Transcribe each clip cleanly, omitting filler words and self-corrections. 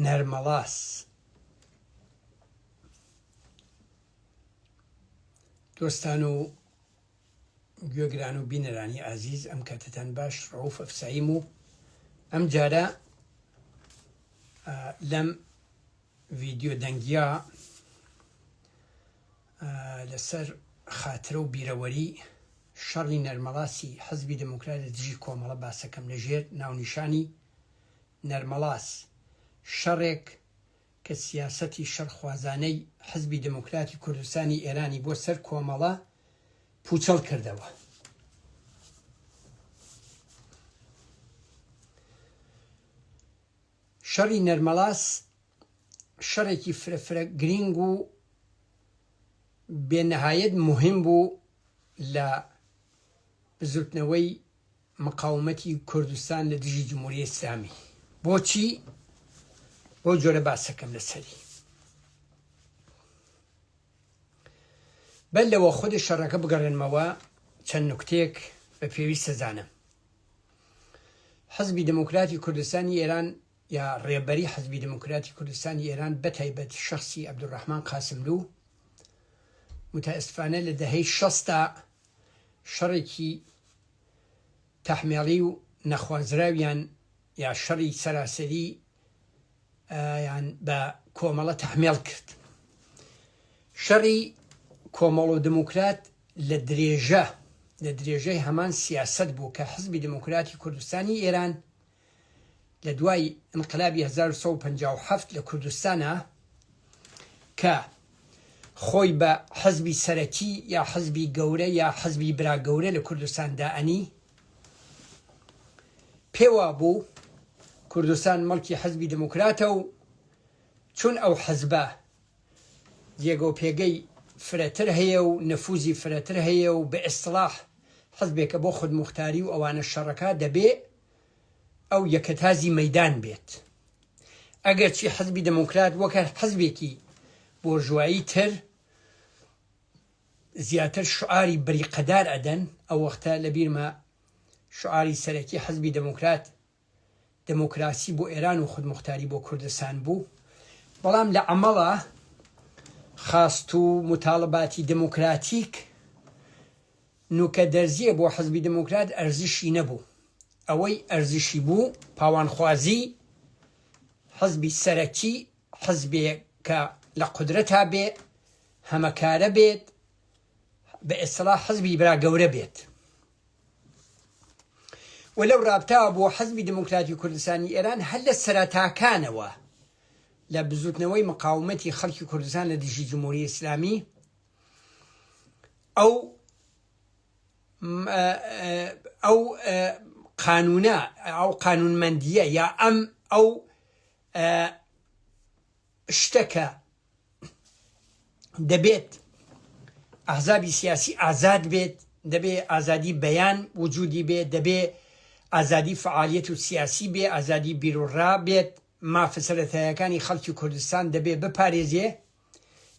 نەرمەڵاس دۆستان و گوێگران و بینەرانی ئازیز ئەم کاتتان باش ڕەوف ئەفساییم و ئەم جارە لەم ڤیدیۆ دەنگیا لەسەر خاترە و بیرەوەری شەڕی نەرمەڵاسی حزبی دموکرات لە دژی کۆمەڵە باسەکەم لەژێر ناونیشانی نەرمەڵاس شەڕێک کە سیاسەتی شەڕخوازانەی حزبی دموکراتی کوردستانی ئێرانی بۆ سەر کۆمەڵە پوچەڵ کردەوە. شەڕی نەرمەڵاس شەڕێکی فرەفرە گرنگ و بێنەهایەت مهم بوو لە بزوتنەوەی مقاومەتی کوردستان لە دژی جمهوریە ئیسلامی. بۆچی؟ بۆ جۆرە باسەکەم لەسەری. بەل لەوە خودی شەڕەکە بگەڕێنمەوە چەند نوکتەیەک بە پێویستە زانم. حزبی دموکراتی کوردستانی ئێران یا ڕێبەری حزبی دموکراتی کوردستانی ئێران بەتایبەت شەخسی عەبدوڕەحمان قاسملوو متاسفانە لە دەهەی 60 شەڕێکی تەحمیڵی و نەخوازراویان یا شەڕی سەراسەری یان بە کۆمەڵە تەحمیڵ کرد. شەڕی کۆمەڵ و دموکرات لە درێژەی هەمان سیاسەت بوو کە حزبی دموکراتی کوردستانی ئێران لە دوای انقلابی 1957 لە کوردستانە کە خۆی بە حزبی سەرەکی یا حزبی گەورە یا حزبی براگەورە لە کوردستان دائەنی پێوا بوو کوردستان مەڵکی حزبی دموکراتە و چون ئەو حزبە جێگە و پێگەی فرەتر هەیە و نەفوزی فرەتر هەیە و بە ئیسڵاح حزبێکە بۆ خودموختاری و ئەوانە شەڕەکە دەبێ ئەو یەکەتازی مەیدان بێت. ئەگەرچی حزبی دموکرات وەکە حزبێکی بۆرژوایی تر زیاتر شعاری بریقەدار ئەدەن، ئەو وەختە لە بیرمە شعاری سەرەکی حزبی دموکرات دموکراسی بۆ ئێران و خودموختاری بۆ کوردستان بوو، بەڵام لە عەمەڵە خاست و متاڵباتی دموکراتیک نوکە دەرزیە بۆ حزبی دموکرات ئەرزشی نەبوو. ئەوەی ئەرزشی بوو پاوانخوازی حزبی سەرەکی، حزبێکە لە قودرەتا بێ، هەمەکارە بێت، بە ئیسڵاح حزبی براگەورە بێت. وەلەو رابطاوە بۆ حزبی دموکراتی کوردستانی ئێران هەر لە سەرەتاکانەوە لە بزوتنەوەی مقاومەتی خەڵکی کوردستان لە دژی جمهوریە ئیسلامی ئەو قانونە، ئەو قانونمەندیە یا ئەو شتەکە دەبێت ئەحزابی سیاسی ئازاد بێت، دەبێ ئازادی بەیان وجودی بێت، دەبێ ئازادی فعالیەت و سیاسی بێ، ئازادی بیرۆڕا بێت، مافە سەرەتاییەکانی خەڵکی کوردستان دەبێ بپارێزێ.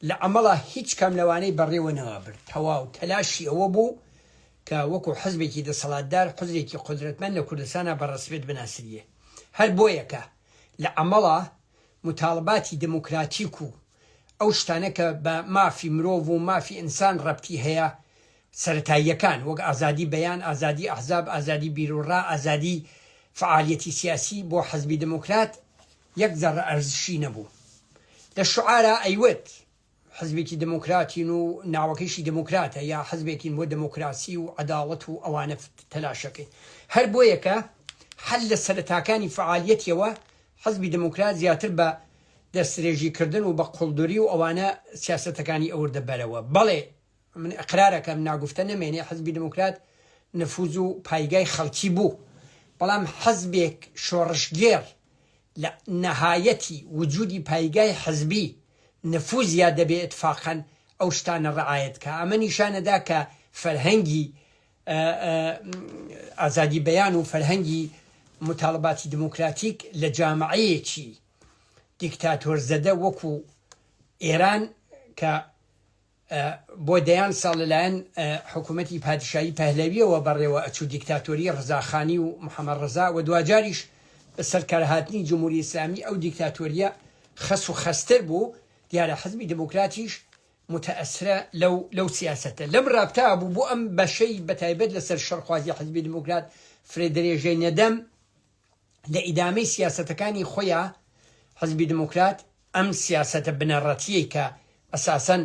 لە عەمەڵە هیچ کەم لەوانەی بەڕێوە نەوابرد. تەواو تەلاشی ئەوە بوو کە وەکو حزبێکی دەسەڵاتدار حزبێکی قودرەتمەند لە کوردستانە بەڕەسپێت بناسیە. هەر بۆیەکە لە عەمەڵە متاڵباتی دموکراتیک و ئەو شتانە کە بە مافی مرۆڤ و مافی ئینسان ڕەبتی هەیە سەرەتاییەکان وەک ئازادی بەیان، ئازادی ئەحزاب، ئازادی بیرۆڕا، ئازادی فعالیەتی سیاسی بۆ حزبی دموکرات یەک زەڕە ئەرزشی نەبوو. لە شعارە ئەیوت حزبێکی دموکراتین و ناوەکەیشی دموکراتە یا حزبێکین بۆ دموکراسی و عەداڵەت و ئەوانە تەلاشەکەی. هەر بۆیەکە هەر لە سەرەتاکانی فعالیەتیەوە حزبی دموکرات زیاتر بە دەستدرێژیکردن و بە قوڵدوری و ئەوانە سیاسەتەکانی ئەوردە بەرەوە. بەڵێ من ئەقرارەکەم ناگوفتە نەمێنێ حزبی دموکرات نفوز و پایگای خەڵکی بوو، بەڵام حزبێک شۆڕشگێر لە نەهایەتی وجودی پایگای حزبی نفوزیا دەبێ اتفاقاً ئەو شتانە ڕعایەت کە. ئەمە نیشانەدا کە فەرهەنگی ئازادی بەیان و فەرهەنگی متاڵباتی دموکراتیک لە جامعەیەکی دیکتاتۆر زەدە وەکو ئێران کە بۆ دەیان ساڵ لەلایەن حکوومەتی پادشایی پەهلەویەوە بەڕێوە ئەچوو دیکتاتۆری ڕزاخانی و محەممەد ڕزا و دواجاریش سەرکارهاتنی جمهوری ئیسلامی ئەو دیکتاتۆریە خەس و خەستر بوو دیارە حزبی دموکراتیش متەئەسرە لەو سیاسەتە لەم ڕابتا بوو بۆ ئەم بەشەی بەتایبەت لەسەر شەڕخوازی حزبی دموکرات فرێدرێژەی نەدەم لە ئیدامەی سیاسەتەکانی خۆیان حزبی دموکرات ئەم سیاسەتە بنەڕەتیەی کە ئەساسەن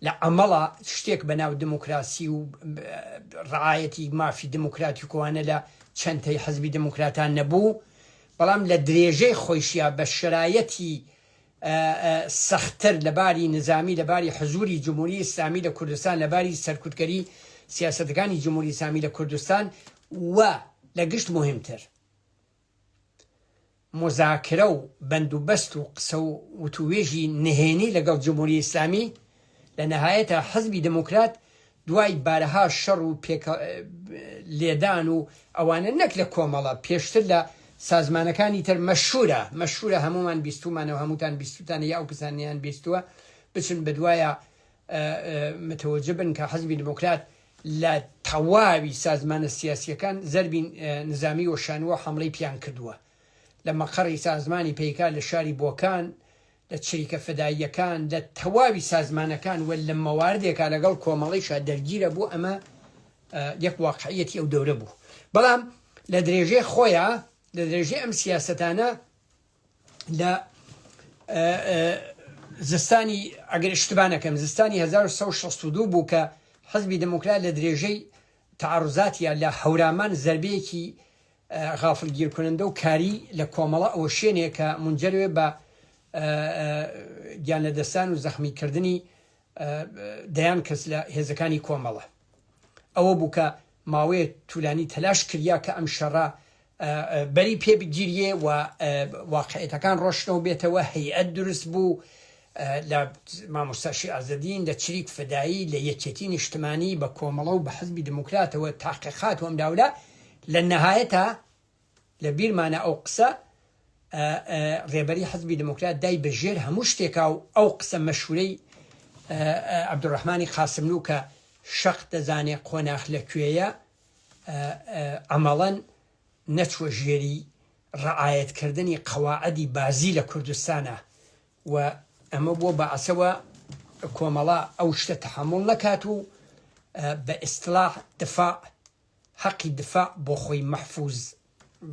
لە عەمەڵا شتێک بەناو دموکراسی و ڕعایەتی مافی دموکراتی کۆوانە لە چەندەی حزبی دموکراتان نەبوو بەڵام لە درێژەی خۆیشیە بە شرایەتی سەختتر لەباری نظامی لەباری حزوری جمهوری ئیسلامی لە کوردستان لەباری سەرکوتکەری سیاسەتەکانی جمهوری ئیسلامی لە کوردستان و لە گشت مهمتر مذاکرە و بەندوبەست و قسە و وتوێژی نهێنی لەگەڵ جمهوری ئیسلامی لە نەهایەتە حزبی دموکرات دوای بارەها شەڕ و لێدان و ئەوانە نەک لە کۆمەڵە پێشتر لە سازمانەکانی تر مەشهورە هەمومان بیستومانەوە هەمووتان بیستوتانە یا ئەو کەسانیان بیستووە بچن بە دوایە متەوەجە بن کە حزبی دموکرات لە تەواوی سازمانە سیاسیەکان زەربی نظامی وەشانوە حەمڵەی پیان کردووە لە مەقەڕی سازمانی پەیکار لە شاری بۆکان لە چریکە فەداییەکان لە تەواوی سازمانەکان و لە مەواردێکا لەگەڵ کۆمەڵیشە دەرگیرە بوو ئەمە یەک واقعیەتی ئەو دەورە بوو بەڵام لە درێژەی خۆیان لە درێژەی ئەم سیاسەتانە لە زستانی ئەگەر اشتبانەکەم زستانی 1962 بوو کە حزبی دموکرات لە درێژەی تعڕوزاتیە لە هەورامان زەربەیەکی غافڵگیرکننده و کاری لە کۆمەڵە ئەوە شوێنێک کە منجەروێ بە گیانلەدەستان و زەخمیکردنی دەیان کەس لە هێزەکانی کۆمەڵە ئەوە بوو کە ماوەیە توولانی تەلاش کردیا کە ئەم شەڕە بەری پێ بگیریێ و واقعیەتەکان ڕۆشنەوە بێتەوە هەیئەت دروست بوو لە مامۆستاشی ئازادین لە چریک فەدایی لە یەکێتی نیشتمانی بە کۆمەڵە و بە حزبی دموکراتەوە تاقیقات و ئەمداولە لە نەهایەتە لە بیرمانە ئەو قسە ڕێبەری حزبی دموکرات دای بەژێر هەموو شتێکا و ئەو قسە مەشهورەی عەبدوڕەحمانی قاسملوو کە شەق دەزانێ قۆناغ لەکوێیە عەمەڵەن نەچوە ژێری ڕعایەتکردنی قەواعەدی بازی لە کوردستانە و ئەمە بۆ بەعسەوە کۆمەڵە ئەو شتە تەحەموڵ نەکات و بە ئیستلاح دفاع حەقی دفاع بۆ خۆی مەحفوظ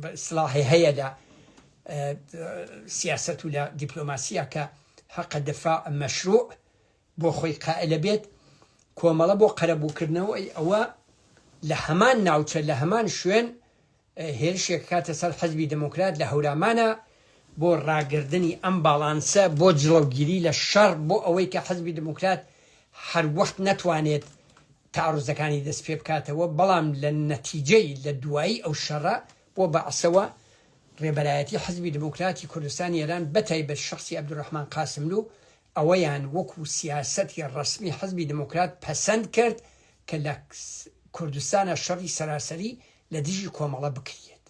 بە ئیستلاحی هەیە لە سیاسەت و لە دیپلۆماسیە کە حەقە دفاع مەشروع بۆ خۆی قائلە بێت کۆمەڵە بۆ قەرەبووکردنەوەی ئەوە لە هەمان ناوچە لە هەمان شوێن هێرشێک کاتە سەر حزبی دموکرات لە هەورامانە بۆ ڕاگردنی ئەم باڵانسە بۆ جڵەوگیری لە شەڕ بۆ ئەوەی کە حزبی دموکرات هەر وەخت نەتوانێت تعڕوزەکانی دەست پێ بکاتەوە بەڵام لە نەتیجەی لە دوایی ئەو شەڕە بۆ بەعسەوە ڕێبەرایەتی حزبی دموکراتی کوردستانی ئێران بەتایبەت شەخسی عەبدوڕەحمان قاسملوو ئەوەیان وەکو سیاسەتی ڕەسمی حزبی دموکرات پەسەند کرد کە لە کوردستانە شەڕی سەراسەری لە دژی کۆمەڵە بکرێت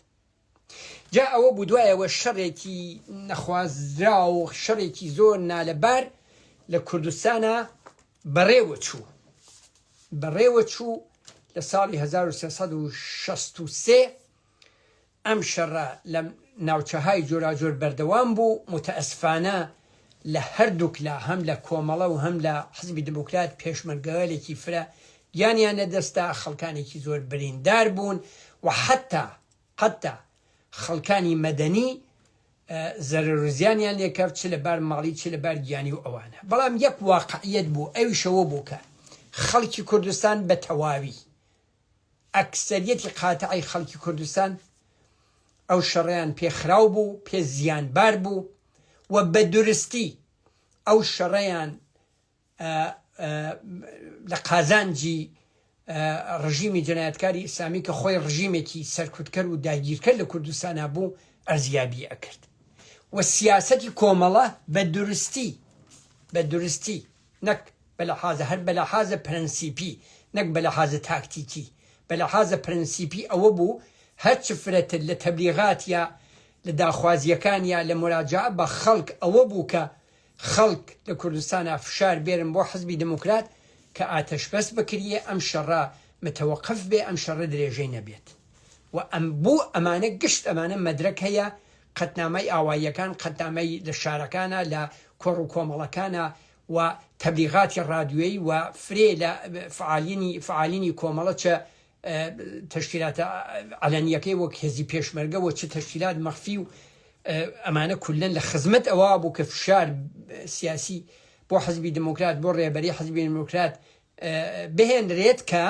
جا ئەوە بوو دوایەوە شەڕێکی نەخوازرا و شەڕێکی زۆر نالەبار لە کوردستانە بەڕێوە چوو لە ساڵی 1363 ئەم شەڕە لە ناوچەهای جۆراجۆر بەردەوام بوو متەئەسفانە لە هەردووک لە هەم لە کۆمەڵە و هەم لە حزبی دموکرات پێشمەرگەوەلێکی فرە گیانیانە دەستا خەڵکانێکی زۆر بریندار بوون و حتا خەڵکانی مەدەنی زەرورزیانیان لێکەوت چ لەبار ماڵی چ لەبار گیانی و ئەوانە بەڵام یەک واقعیەت بوو ئەویشەوە بوو کە خەڵکی کوردستان بە تەواوی ئەکسەریەتی قاتعی خەڵکی کوردستان ئەو شەڕیان پێخراو بوو پێ زیانبار بوو و بە درستی ئەو شەڕەیان لە قازانجی ڕژیمی جەنایەتکاری ئیسلامی کە خۆی ڕژیمێکی سەرکوتکەر و داگیرکەر لە کوردستانە بوو ئەرزیابی ئەکرد و سیاسەتی کۆمەڵە بە درستی نەک بەلەحاظە هەر بەلەحاظە پرەنسیپی نەک بەلەحاظە تاکتیکی بەلەحاظە پرەنسیپی ئەوە بوو هەر چ فرەتر لە تەبلیغات یا لە داخوازیەکان یا لە مراجعە بە خەڵک ئەوە بوو کە خەڵک لە کوردستانە فشار بێرن بۆ حزبی دموکرات کە ئاتەشبەس بکریە ئەم شەڕە متەوەقف بێ ئەم شەڕە درێژەی نەبێت و ئەم بوو ئەمانە گشت ئەمانە مەدرەک هەیە قەتنامەی ئاواییەکان قەتنامەی لە شارەکانە لە کۆڕ و کۆمەڵەکانە و تەبلیغاتی ڕادیۆیی و فرێ لە فعالینی کۆمەڵە چە تەشکیلاتە عەلەنیەکەی وەک هێزی پێشمەرگە و چ تەشکیلات مەخفی و ئەمانە کولەن لە خزمەت ئەوە بوو کە فشار سیاسی بۆ حەزبی دموکرات بۆ ڕێبەری حەزبی دموکرات بهێنرێت کە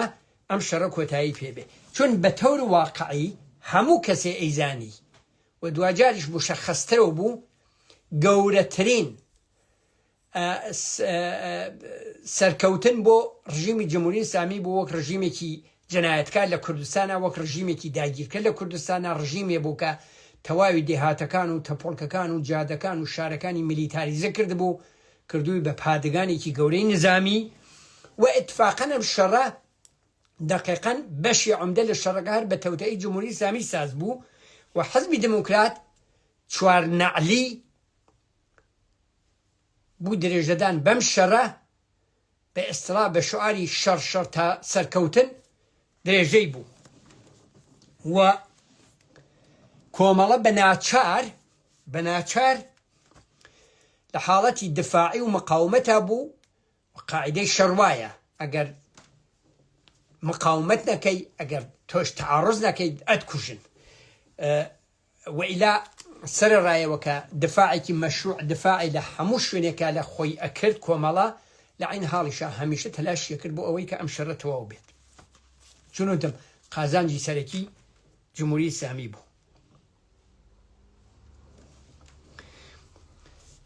ئەم شەڕە کۆتایی پێبێ چون بە تەور واقعی هەموو کەسێ ئەیزانی و دوجاریش مشەخەسترەوە بوو گەورەترین سەرکەوتن بۆ ڕژیمی جمهوری ئیسلامی بوو وەک ڕژیمێکی جەنایەتکار لە کوردستانە وەک ڕژیمێکی داگیرکرد لە کوردستانە ڕژیمێ بوو کە تەواوی دێهاتەکان و تەپۆڵکەکان و جادەکان و شارەکانی میلیتاریزە کرد بوو کردووی بە پادگانێکی گەورەی نظامی و ئیتفاقەن ئەم شەڕە دقیقاً بەشی عومدە لە شەڕەکە هەر بە تەوتەی جمهوری ئیسلامی ساز بوو و حەزبی دموکرات چوار نەعلی بوو درێژەدان بەم شەڕە بە ئێستڵا بە شعاری شەڕ تا سەرکەوتن درێژەی بوو و کۆمەڵە بە ناچار لە حاڵەتی دفاعی و مقاومەتا بوو و قاعدەی شەڕوایە ئەگەر مقاومەت نەکەی ئەگەر تۆش تعارض نەکەی ئەتکوژن وئیلا سەرڕایەوە کە دفاعێکی مەشروع دفاعی لە هەموو شوێنێکە لە خۆی ئەکرد کۆمەڵە لە عین حاڵیشە هەمیشە تەلاشیە کرد بۆ ئەوەی کە ئەم شەڕە تەواو بێت چونوتم قازانجی سەرەکی جمهوری ئیسلامی بوو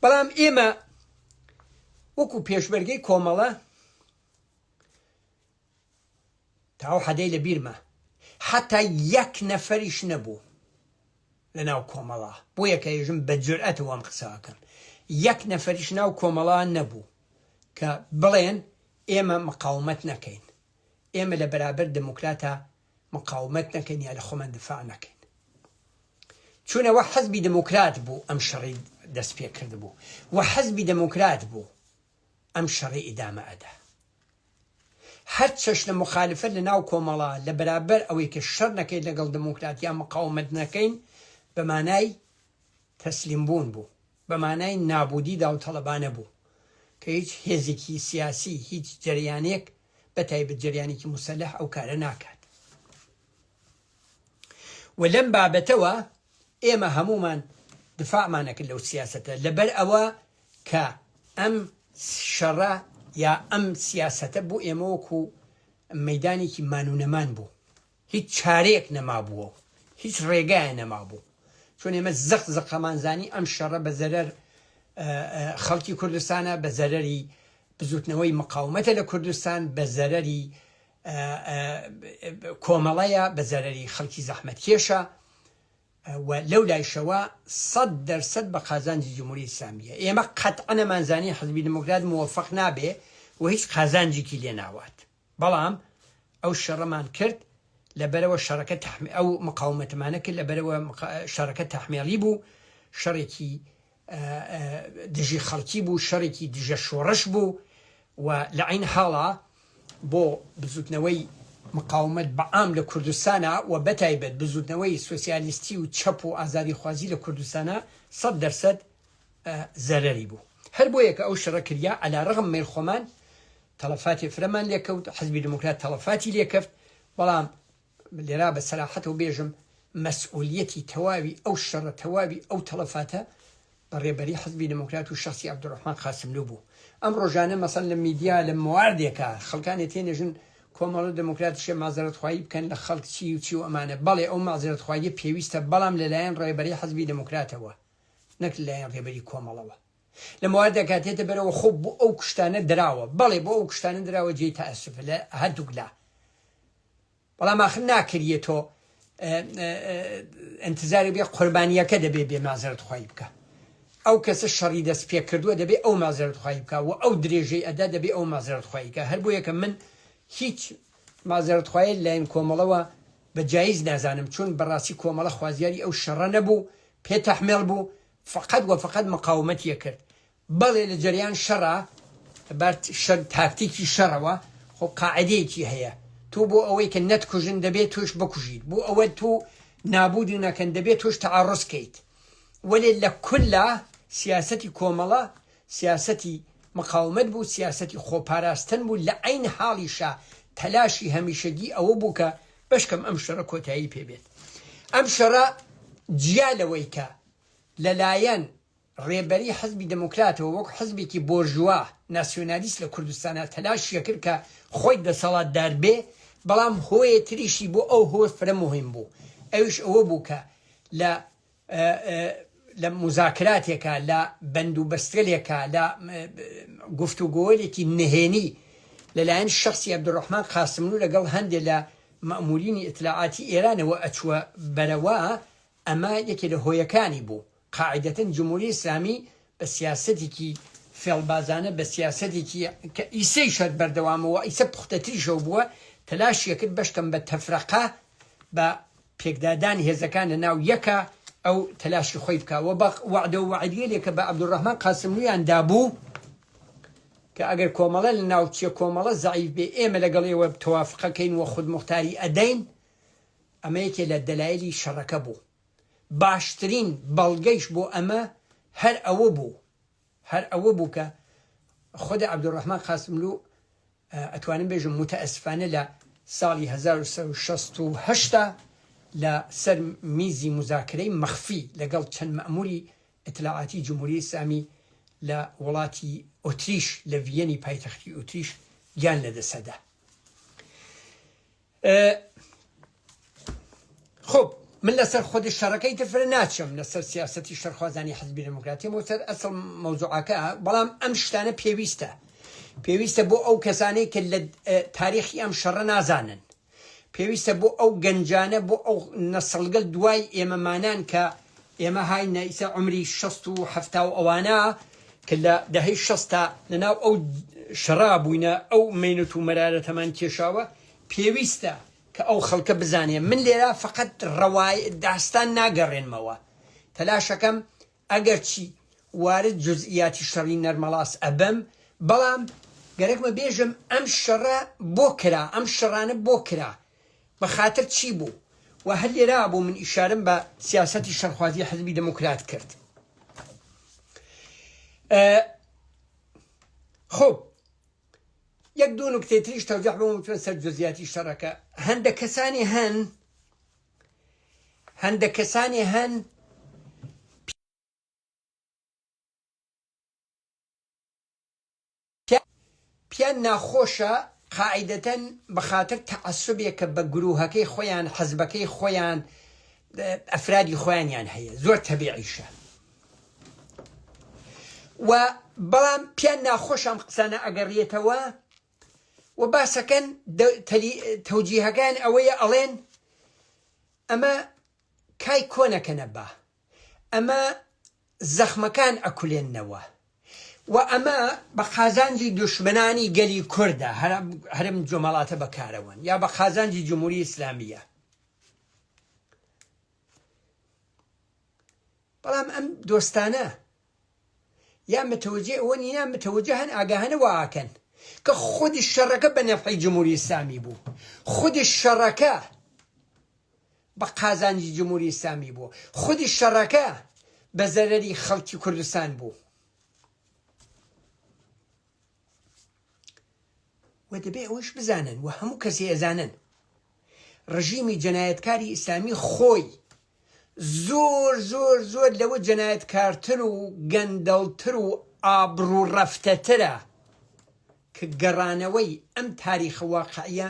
بەڵام ئێمە وەکو پێشمەرگەی کۆمەڵە تاو حەدەی لە بیرمە حتا یەک نەفەریش نەبوو لە ناو کۆمەڵە بۆ یەکەیژم بە جورئەتەوە ئەم قسەکەم یەک نەفەریش ناو کۆمەڵە نەبوو کە بڵێن ئێمە مقاومەت نەکەین ئێمە لە بەرابەر دموکراتە مقاومەت نەکەین یا لە خۆمان دفاع نەکەین چونەوە حەزبی دموکرات بوو ئەم شەڕی دەست پێ کرد بوو و حەزبی دموکرات بوو ئەم شەڕی ئیدامە ئەدا هەر چەش لە مخالفەت لە ناو کۆمەڵە لە بەرابەر ئەوەی کە شەڕ نەکەین لەگەڵ دموکرات یا مقاومەت نەکەین بە مانای تەسلیمبوون بوو بە مانای نابودی داوطەڵەبانە بوو کە هیچ هێزێکی سیاسی هیچ جەریانێک بەتایبەت جەریانێکی موسەلەح ئەو کارە ناکات و لەم بابەتەوە ئێمە هەمومان دفاعمان نەکرد لەو سیاسەتە لەبەر ئەوە کە ئەم شەڕە یا ئەم سیاسەتە بوو ئێمە وەکو مەیدانێکی مانوونەمان بوو هیچ چارەیەک نەما بووە هیچ ڕێگایە نەما بوو چون ئێمە زەقەمانزانی ئەم شەڕە بە زەرەر خەڵکی کوردستانە بە زەرەری بزوتنەوەی مقاومەتە لە کوردستان بە زەرەری کۆمەڵەیە بە زەرەری خەڵکی زەحمەتکێشە و لەو لایشەوە 100% بە قازانجی جمهوری ئیسلامیە ئێمە قەتعا نەمانزانی حەزبی دموکرات موفق نابێ و هیچ قازانجێکی لێ ناوات بەڵام ئەو شەڕەمان کرد لەبەرەوە شەڕەکە ئەو مقاومەتمانە کرد لەبەرەوە شەڕەکە تەحمیلی بوو شەڕێکی دژی خەڵکی بوو شەڕێکی دژە شۆڕش بوو و لە عین حاڵە بۆ بزوتنەوەی مقاومەت بەعام لە کوردستانە و بەتایبەت بزوتنەوەی سۆسیالیستی و چەپ و ئازادی خوازی لە کوردستانە 100% زەرەری بوو هەر بۆ یەکە ئەو شەڕە کردیا عەلارەغم مێرخۆمان تەڵەفاتی فرەمان لێکەوت حەزبی دموکرات تەڵەفاتی لێکەوت بەڵام لێرا بە سەراحەتەوە بێژم مەسئولیەتی تەواوی ئەو شەڕە تەواوی ئەو تەڵەفاتە بەڕێبەری حەزبی دموکرات و شەخسی عەبدوڕەحمان قاسملوو بوو ئەم ڕۆژانە مەسەڵ لە میدیا لە مواردێکە خەڵکانی تێنێژن کۆمەڵە دموکراتیشە مازەرەتخوایی بکەن لە خەڵک چی و چی و ئەمانە بەڵێ ئەو مازەرەتخوایی پێویستە بەڵام لەلایەن ڕێبەری حەزبی دموکراتەوە نەک لەلایەن ڕێبەری کۆمەڵەوە لە مواردێکا تێتە بەرەوە خۆ بۆ ئەو کوشتانە دراوە بەڵێ بۆ ئەو کوشتانە دراوە جێی تەئەسف لە هەردووک لا بەڵام ئاخر ناکریە تۆ ئەنتزاری بێ قوربانیەکە دەبێ بێ مازەرەتخوایی بکە ئەو کەسە شەڕی دەست پێ کردووە دەبێ ئەو مازەرەتخوایی بکە و ئەو درێژەی ئەدا دەبێ ئەو مازەرەتخوایی بکە هەر بۆ یەکە من هیچ مازەرەتخوایی لایەن کۆمەڵەوە بە جایز نازانم چون بەڕاستی کۆمەڵە خوازیاری ئەو شەڕە نەبوو پێ تەحمیل بوو فقط و فقط مقاومەتیە کرد بەڵێ لە جەریان شەڕە تاکتیکی شەڕەوە خۆ قاعدەیەکی هەیە تۆ بۆ ئەوەی کە نەتکوژن دەبێت توش بکوژیت بۆ ئەوە تۆ نابودی نەکەن دەبێت توش تعارض کەیت وەێ لە کولا سیاسەتی کۆمەڵە سیاسەتی مقاومەت بوو سیاسەتی خۆپاراستن بوو لە عین حاڵیشە تەلاشی هەمیشەگی ئەوە بوو کە بەشکەم ئەم شەڕە کۆتایی پێبێت ئەم شەڕە جیا لەوەی کە لەلایەن ڕێبەری حزبی دموکراتەوە وەک حزبێکی بۆرژوا ناسیۆنالیست لە کوردستانە تەلاشیە کرد کە خۆی دەسەڵاتدار بێ بەڵام هۆیە تریشی بۆ ئەو هۆ فرە مهم بوو ئەوش ئەوە بوو کە لە مذاکراتێکە لە بەندوبەستێکە لە گفتوگۆیەکی نهێنی لەلایەن شخصی عەبدوڕەحمان قاسملوو لەگەڵ هەندێک لە مەئمورینی ئیطلاعاتی ئێرانەوە ئەچووە بەرەوە ئەمە یەکێ لە هۆیەکانی بوو قاعدەتەن جمهوری ئیسلامی بە سیاسەتێکی فێڵبازانە بە سیاسەتێکی کە ئیسەی شەر بەردەوامەوە ئیسە پوختەتریشەو بووە تەلاشیە کرد بەشکەم بە تەفرەقە بە پێکدادانی هێزەکان لە ناو یەکە ئەو تەلاشی خۆی بکەوە بە وعدە و وعدیەکە بە عەبدوڕەحمان قاسملوویان دابوو کە ئەگەر کۆمەڵە لە ناوچیە کۆمەڵە زەعیف بێ ئێمە لەگەڵێەوە تەوافقەکەین وە خودموختاری ئەدەین ئەمە یەکێ لە دەلایلی شەڕەکە بوو باشترین بەڵگەیش بۆ ئەمە هەر ئەوە بوو کە خۆدا عەبدوڕەحمان قاسملوو ئەتوانم بێژم متەئەسفانە لە ساڵی 1968 لە سەر میزی مذاکرەی مەخفی لەگەڵ چەند مەئموری ئیطلاعاتی جمهوری ئیسلامی لە وڵاتی ئۆتریش لە ڤیەنی پایتەختی ئۆتریش گیان لەدەسەدا خۆب من لەسەر خۆدی شەڕەکەی ترفرە ناچم لەسەر سیاسەتی شەرخوازانی حزبی دموکراتی وەسەر ئەسڵ مەوزوعەکە بەڵام ئەم شتانە پێویستە بۆ ئەو کەسانەی کە لە تاریخی ئەم شەڕە نازانن پێویستە بۆ ئەو گەنجانە بۆ ئەو نەسڵگەل دوای ئێمەمانان کە ئێمە هاینە ئیسا عمری 60 و 70 و ئەوانە کە لە دەهەی 60 لەناو ئەو شەڕا بووینە ئەو مینوت و مەرارەتەمان کێشاوە پێویستە کە ئەو خەڵکە بزانێ من لێرە فقط ڕەوای داستان ناگەڕێنمەوە تەلاشەکەم ئەگەر چی وارد جزئیاتی شەڕی نەرمەڵاس ئەبم بەڵام گەرەکمە بێژم ئەم شەڕە بۆ کرا ئەم شەڕانە بۆ کرا بە خاتر چی بوو و هەر لێرا بوو من ئیشارەم بە سیاسەتی شەڕخوازی حزبی دموکرات کرد خۆب یەک دوو نوکتەی تریش تەوجیح بۆم بتوێن سەر جزئیاتی شەڕەکە هەندێک کەسانی هەن پیان ناخۆشە قاعدەتەن بەخاتر تەعەسسوبێکە بە گروهەکەی خۆیان حەزبەکەی خۆیان ئەفرادی خۆیانیان هەیە زۆر تەبیعیشە و بەڵام پیان ناخۆش ئەم قسانە ئەگەڕێتەوە و باسەکەن تەوجیهەکان ئەوەیە ئەڵێن ئەمە کای کۆنەکەنە بە ئەمە زەخمەکان ئەکولێننەوە و ئەمە بە قازانجی دوشمنانی گەلی کوردە هەرم جۆمەڵاتە بەکارەوەن یا بە قازانجی جمهوری ئیسلامیە بەڵام ئەم دۆستانە یا متوجه ئەوە نینە متوجه هەن ئاگاهانە واکەن کە خودی شەڕەکە بە نەفعی جمهوری ئیسلامی بوو خودی شەڕەکە بە قازانجی جمهوری ئیسلامی بوو خودی شەڕەکە بە زەرەری خەڵکی کوردستان بوو و دەبێ ئەوش بزانن و هەموو کەسی ئەزانن ڕژیمی جەنایەتکاری ئیسلامی خۆی زۆر لەوە جەنایەتکارتر و گەندەڵتر و ئابڕوو ڕەفتەترە کە گەڕانەوەی ئەم تاریخە واقعیە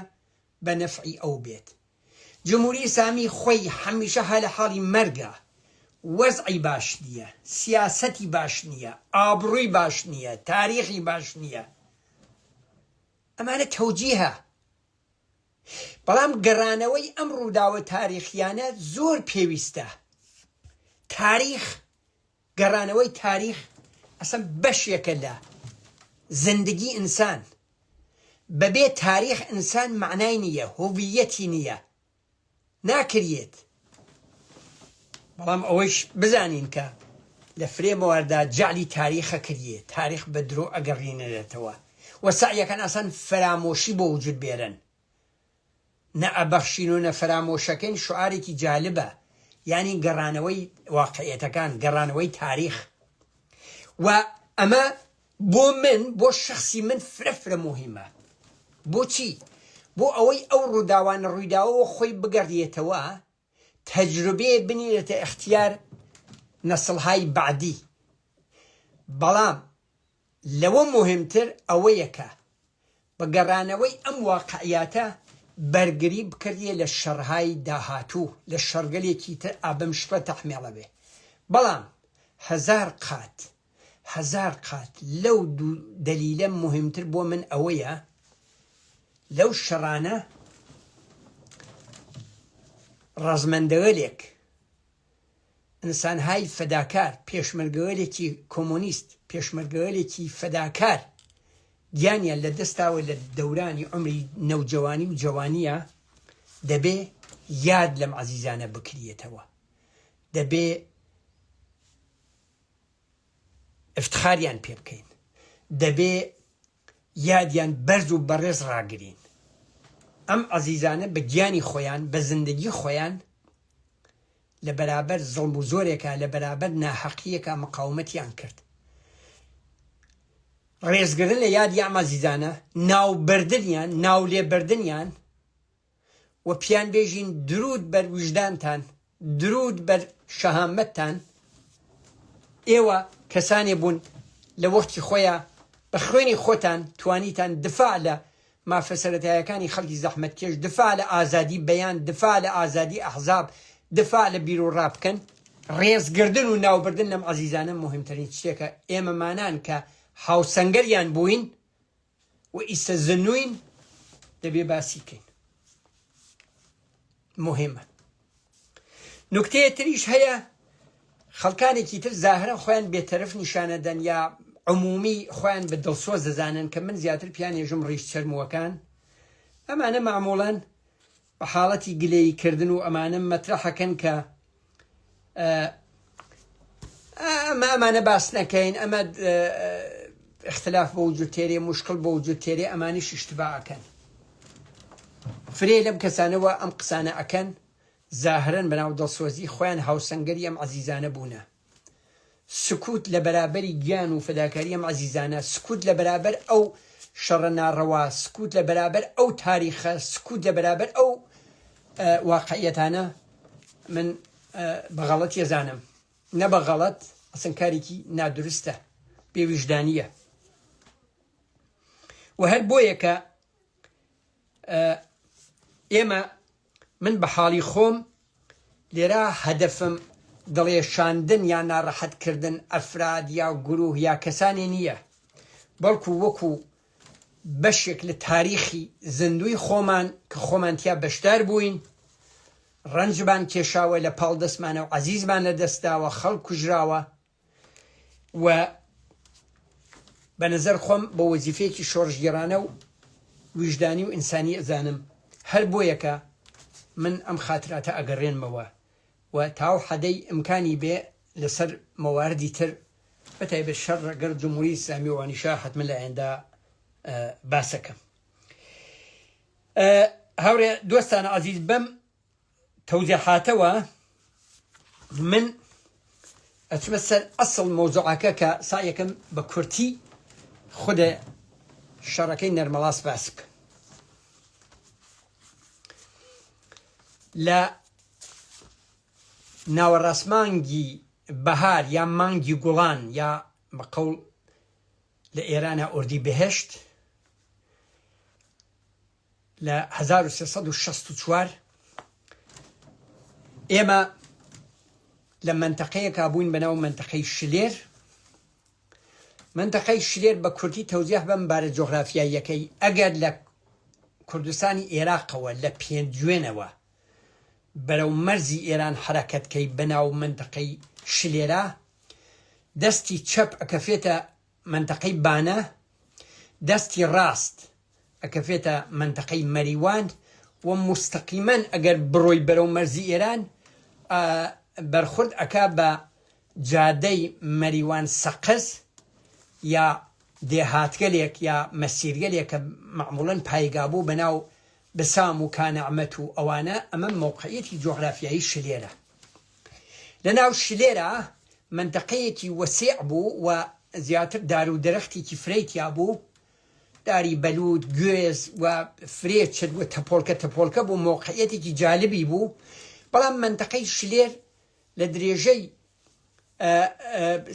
بە نەفعی ئەو بێت جمهوری ئیسلامی خۆی هەمیشە هە لە حاڵی مەرگە وەزعی باش نییە سیاسەتی باش نییە ئابڕووی باش نییە تاریخی باش نییە ئەمانە تەوجیهە بەڵام گەڕانەوەی ئەم ڕووداوە تاریخیانە زۆر پێویستە گەڕانەوەی تاریخ ئەسەن بەشێکە لە زندگی ئینسان بەبێ تاریخ ئینسان معنای نییە هۆڤیەتی نییە ناکرێت بەڵام ئەوەش بزانین کە لە فرێمەوەدا جعلی تاریخە کردیە تاریخ بە درۆ ئەگەڕێنێتەوە و سعیەکەن ئەسەن فەرامۆشی بۆ وجود بێرن نە ئەبەخشین و نە فەرامۆشەکەین شعارێکی جالبە یعنی گەڕانەوەی واقعیەتەکان گەڕانەوەی تاریخ و ئەمە بۆ من بۆ شخصی من فرە مهمە بۆچی بۆ ئەوەی ئەو ڕووداوانە ڕوویداوەوە خۆی بگەڕێتەوە تەجروبێ بنیرێتە اختیار نەسڵهای بعدی بەڵام لەوە مهمتر ئەوەیەکە بە گەڕانەوەی ئەم واقعیاتە بەرگری بکردێ لە شەڕهای داهاتوو لە شەڕگەلێکی تر ئابەم شتە تەحمێڵە بێ بەڵام هەزار قات لەو دوو دەلیلە مهمتر بۆ من ئەوەیە لەو شەڕانە ڕەزمەندەوەلێک ئینسانهای فەداکار پێشمەرگەوەلێکی کۆمۆنیست پێشمەرگەوەلێکی فەداکار گیانیان لە دەستاوە لە دەورانی عمری نەوجەوانی و جوانیە دەبێ یاد لەم عەزیزانە بکرێتەوە دەبێ افتخاریان پێ بکەین دەبێ یادیان بەرز و بەڕێز ڕاگرین ئەم عەزیزانە بە گیانی خۆیان بە زندگی خۆیان لە بەرابەر زڵم و زۆرێکە لە بەرابەر ناحەقیەکە مقاومەتیان کرد ڕێزگرن لە یادی ئەم عەزیزانە ناوبردنیان ناولێبردنیان و پیان بێژین درود بەر وجدانتان درود بەر شەهامەتتان ئێوە کەسانێ بوون لە وەختی خۆیان بە خوێنی خۆتان توانیتان دفاع لە مافە سەرەتاییەکانی خەڵکی زەحمەتکێش دفاع لە ئازادی بەیان دفاع لە ئازادی ئەحزاب دفاع لە بیرۆڕا بکەن ڕێزگردن و ناوبردن لەم عەزیزانە مهمترین شتێکە ئێمەمانان کە هاوسەنگەریان بووین و ئیسە زنوین دەبێ باسی بکەین مهمە نوکتەیە تریش هەیە خەڵکانێکی تر زاهرە خۆیان بێتەرف نیشانەدەن یا عمومی خۆیان بە دڵسۆز دەزانن کە من زیاتر پیان ێژم ڕیش چەرمووەکان ئەمانە معموڵەن بە حاڵەتی گلەییکردن و ئەمانە مەترەحەکەن کە ئەمانە باس نەکەین ئەمە اختلاف بە وجود تێرێ مشکل بە وجود تێرێ ئەمانیش اشتباعەکەن فرێ لەم کەسانەوە ئەم قسانە ئەکەن زاهرن بەناو دڵسۆزی خۆیان هاوسەنگەری ئەم عەزیزانە بوونە سکوت لە بەرابەری گیان و فەداکاری ئەم عەزیزانە سکوت لە بەرابەر ئەو شەڕە ناڕەوا سکوت لە بەرابەر ئەو تاریخە سکوت لە بەرابەر ئەو واقعیەتانە من بەغەڵەت ێزانم نە بەغەڵەت ئەسەن کارێکی نادروستە بێویژدانیە و هەر بۆیە کە ئێمە من بە حاڵی خۆم لێرە هەدەفم دڵێشاندن یا ناڕەحەتکردن ئەفراد یا گروه یا کەسانی نییە بەڵکو وەکو بەشێک لە تاریخی زیندوی خۆمان کە خۆمانتیا بەشدار بووین ڕەنجمان کێشاوە لە پاڵ دەستمانە و عەزیزمان لە دەستداوە خەڵک کوژراوە و بە نەزەر خۆم بە وەزیفەیەکی شۆڕژگێڕانە و وجدانی و ئینسانی ئەزانم هەر بۆیەکە من ئەم خاتراتە ئەگەڕێنمەوە و تاو حەدەی ئیمکانی بێ لەسەر مەواردی تر بەتایبەت شەڕ ڕەگەر جمهوری ئیسلامی وانیشا حتمما لە ئایندا باسەکەم هاورێ دۆستانە عەزیز بەم تەوزیحاتەوە من ئەچمە سەر ئەسڵ مەوزوعەکە کە سایەکەم بە کورتی خودە شەڕەکەی نەرمەڵاس باس بکەم لە ناوەڕاستمانگی بەهار یا مانگی گوڵان یا بە قەوڵ لە ئێرانە ئوردی بەهێشت لە 1364 ئێمە لە منتەقەیەکا بووین بەناو منتەقەی شلێر منتەقەی شلێر بە کورتی تەوزیح بەم بارە جۆغرافیاییەکەی ئەگەر لە کوردستانی عێراقەوە لە پێنجوێنەوە بەرەو مەرزی ئێران حرەکەتکەی بەناو منتەقەی شلێرە دەستی چەپ ئەکەفێتە منتەقەی بانە دەستی ڕاست ئەکەفێتە منتەقەی مەریوان و مستەقیمەن ئەگەر بڕۆی بەرەو مەرزی ئێران بەرخورد ئەکا بە جادەی مەریوان سەقز یا دێهاتگەلێک یا مەسیرگەلێک کە معموڵەن پایگابوو بەناو بسام و کانەعمەت و ئەوانە ئەمە موقعیەتی جۆغرافیایی شلێرە لەناو شلێرە منتەقەیەکی وەسیع بوو و زیاتر دار و دەرەختێکی فرەیتیا بوو، داری بەلوود گوێز و فرێ چرد و تەپۆڵکە بوو، مۆقعەتێکی جالبی بوو. بەڵام منتەقەی شلێر لە درێژەی